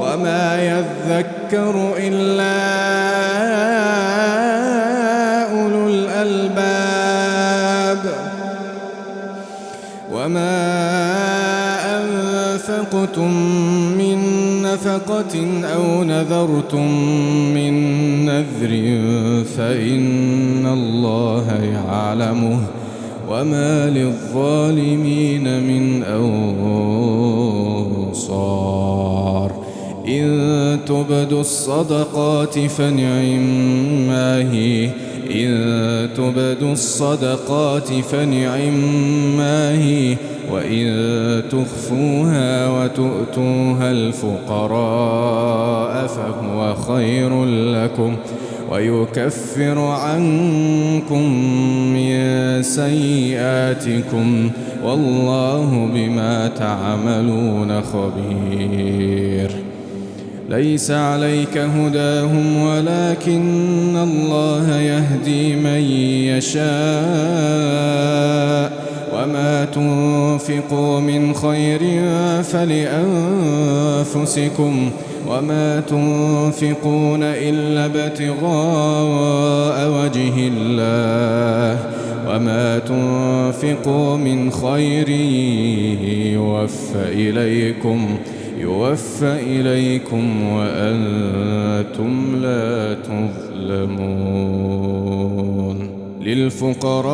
وما يذكر إلا أولو الألباب. وما أنفقتم من نفقة أو نذرتم من نذر فإن الله يعلمه وما للظالمين من أنصار. إن تبدوا الصدقات فنعما هي وإن تخفوها وتؤتوها الفقراء فهو خير لكم ويكفر عنكم من سيئاتكم والله بما تعملون خبير. ليس عليك هداهم ولكن الله يهدي من يشاء وما تنفقوا من خير فلأنفسكم وما تنفقون إلا ابتغاء وجه الله وما تنفقوا من خير يوفى إليكم يوفى إليكم وأنتم لا تظلمون. للفقراء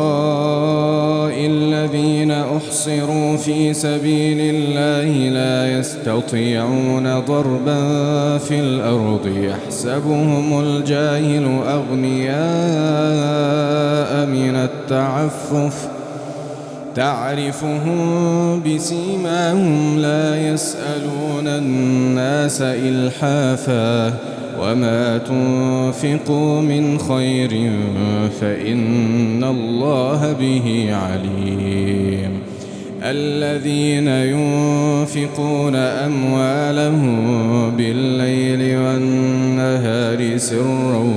الذين أحصروا في سبيل الله لا يستطيعون ضربا في الأرض يحسبهم الجاهل أغنياء من التعفف تعرفهم بسيماهم لا يسألون الناس إلحافا وما تنفقوا من خير فإن الله به عليم. الذين ينفقون أموالهم بالليل والنهار سرا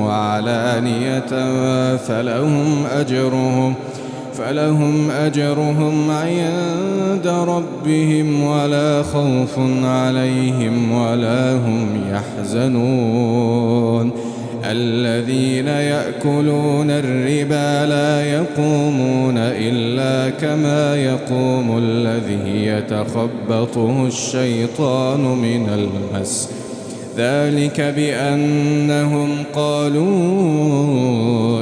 وعلانية فلهم أجرهم عند ربهم ولا خوف عليهم ولا هم يحزنون. الذين يأكلون الربا لا يقومون إلا كما يقوم الذي يتخبطه الشيطان من المس ذلك بأنهم قالوا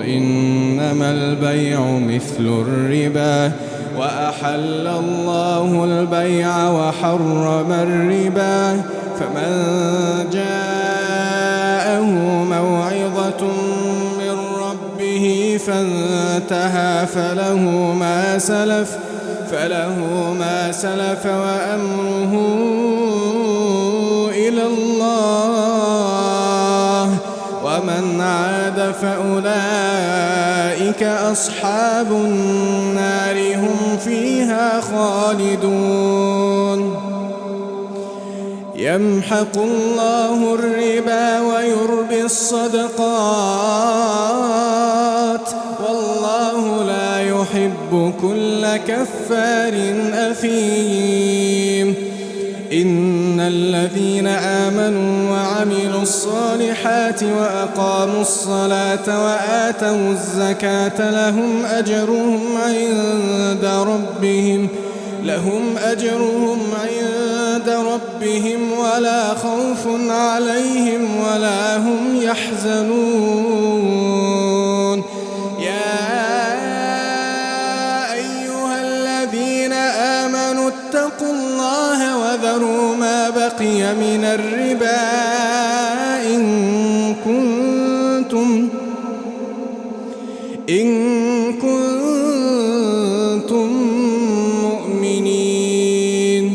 إنما البيع مثل الربا وأحل الله البيع وحرم الربا فمن جاءه موعظة من ربه فانتهى فله ما سلف وأمره إلى الله ومن عاد فأولئك أصحاب النار هم فيها خالدون. يمحق الله الربا ويربي الصدقات والله لا يحب كل كفار أثيم. إن الذين آمنوا وعملوا الصالحات وأقاموا الصلاة وآتوا الزكاة لهم أجرهم عند ربهم ولا خوف عليهم ولا هم يحزنون. يا أيها الذين آمنوا اتقوا الله وذروا ما بقي من الربا إن كنتم مؤمنين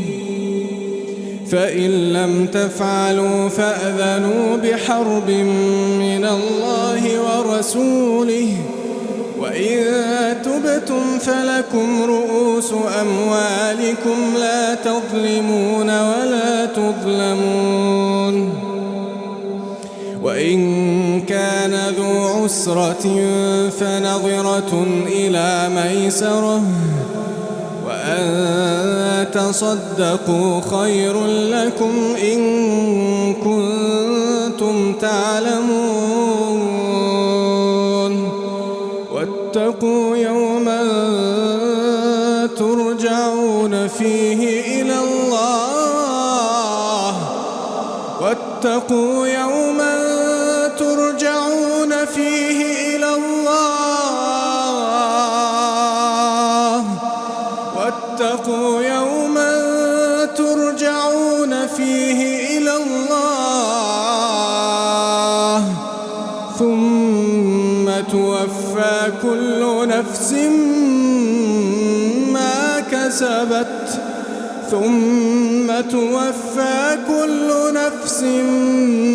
فإن لم تفعلوا فأذنوا بحرب من الله ورسوله وإن تبتم فلكم رؤوس أموالكم لا تظلمون ولا تظلمون. وإن كان ذو عسرة فنظرة إلى ميسرة وأن تصدقوا خير لكم إن كنتم تعلمون. واتقوا يوما ترجعون فيه إلى الله واتقوا يوما ترجعون فيه إلى الله واتقوا يوما ترجعون فيه إلى الله ثم توفى كل نفس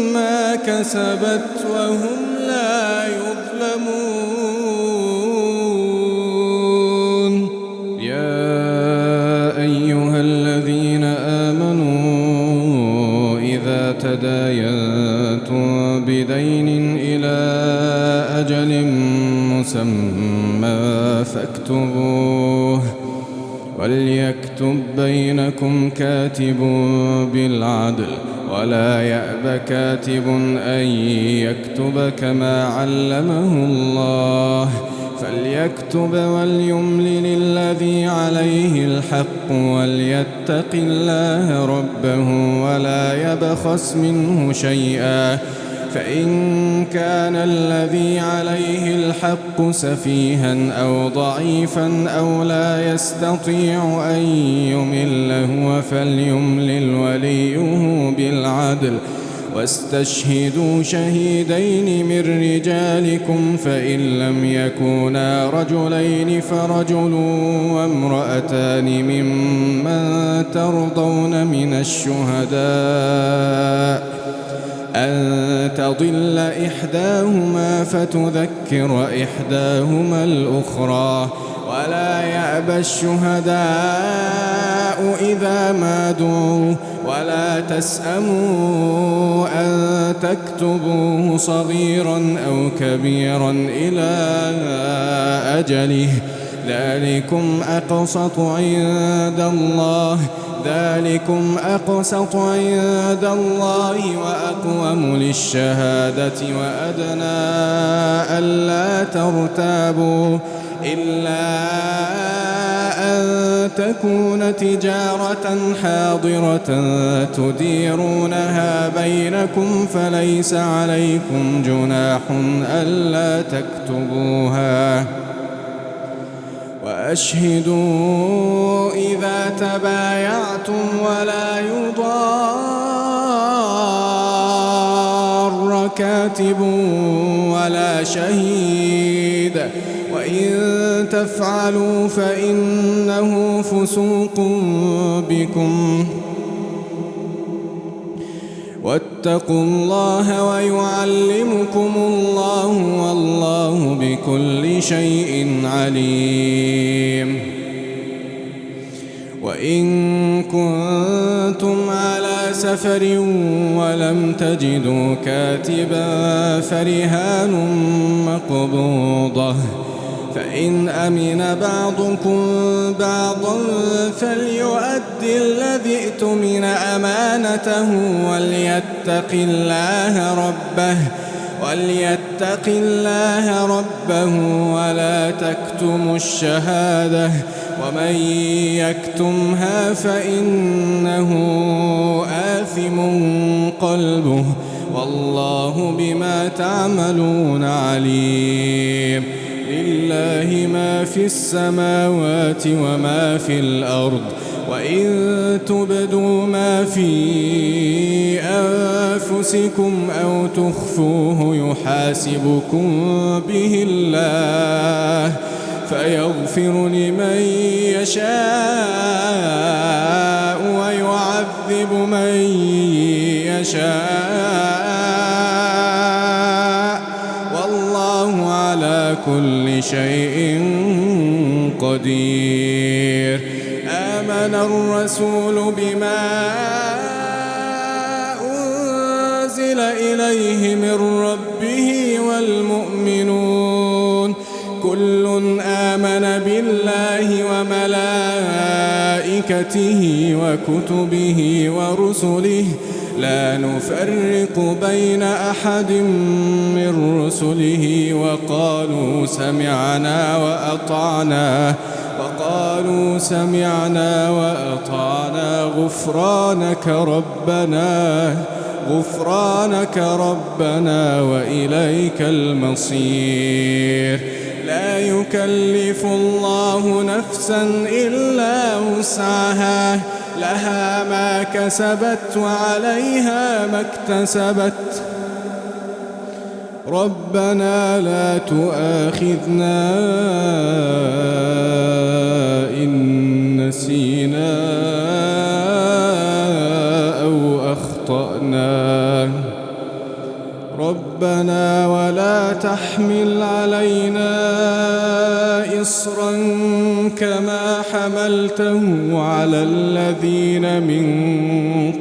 ما كسبت وهم لا يظلمون. يا أيها الذين آمنوا إذا تداينتم بدين إلى أجل مسمى فاكتبوه وليكتب بينكم كاتب بالعدل ولا يأب كاتب أن يكتب كما علمه الله فليكتب وليملل الذي عليه الحق وليتق الله ربه ولا يبخس منه شيئا، فإن كان الذي عليه الحق سفيها أو ضعيفا أو لا يستطيع أن يمل هو فليملل وليه بالعدل، واستشهدوا شهيدين من رجالكم، فإن لم يكونا رجلين فرجل وامرأتان ممن ترضون من الشهداء أن تضل إحداهما فتذكر إحداهما الأخرى، ولا يأبى الشهداء إذا ما دعوا، ولا تسأموا أن تكتبوه صغيرا أو كبيرا إلى أجله، ذلكم أقسط عند الله وأقوم للشهادة وأدنى ألا ترتابوا، إلا أن تكون تجارة حاضرة تديرونها بينكم فليس عليكم جناح ألا تكتبوها، وأشهدوا إذا تبايعتم ولا يضار كاتب ولا شهيد، وإن تفعلوا فإنه فسوق بكم، واتقوا الله ويعلمكم الله والله بكل شيء عليم. وإن كنتم على سفر ولم تجدوا كاتبا فرهان مقبوضة، فإن أمن بعضكم بعضا فليؤد الذي ائتمن أمانته وليتق الله ربه ولا تكتموا الشهادة، ومن يكتمها فإنه آثم قلبه والله بما تعملون عليم. لله ما في السماوات وما في الأرض، وإن تبدوا ما في أنفسكم أو تخفوه يحاسبكم به الله فيغفر لمن يشاء ويعذب من يشاء، والله على كل شيء قدير. آمن الرسول بما أنزل إليه من ربه والمؤمنون كل آمن بالله وملائكته وكتبه ورسله لا نفرق بين أحد من رسله وقالوا سمعنا وأطعنا غفرانك ربنا وإليك المصير. لا يكلف الله نفسا إلا وسعها، لها ما كسبت وعليها ما اكتسبت. ربنا لا تؤاخذنا إن نسينا أو أخطأنا، ربنا ولا تحمل علينا إصرا كما حملته على الذين من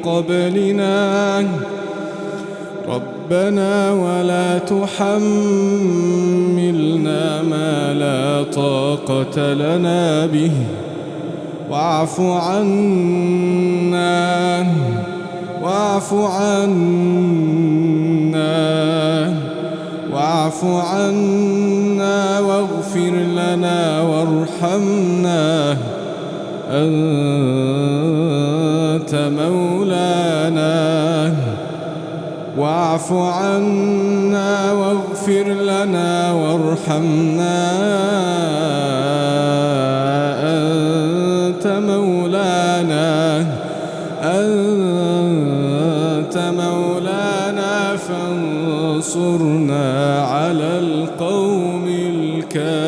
قبلنا، ربنا ولا تحملنا ما لا طاقة لنا به واعف عنا واغفر منا وارحمنا، أنت مولانا، واعف عنا واغفر لنا وارحمنا، أنت مولانا، أنت مولانا، فانصرنا على القوم الكافرين.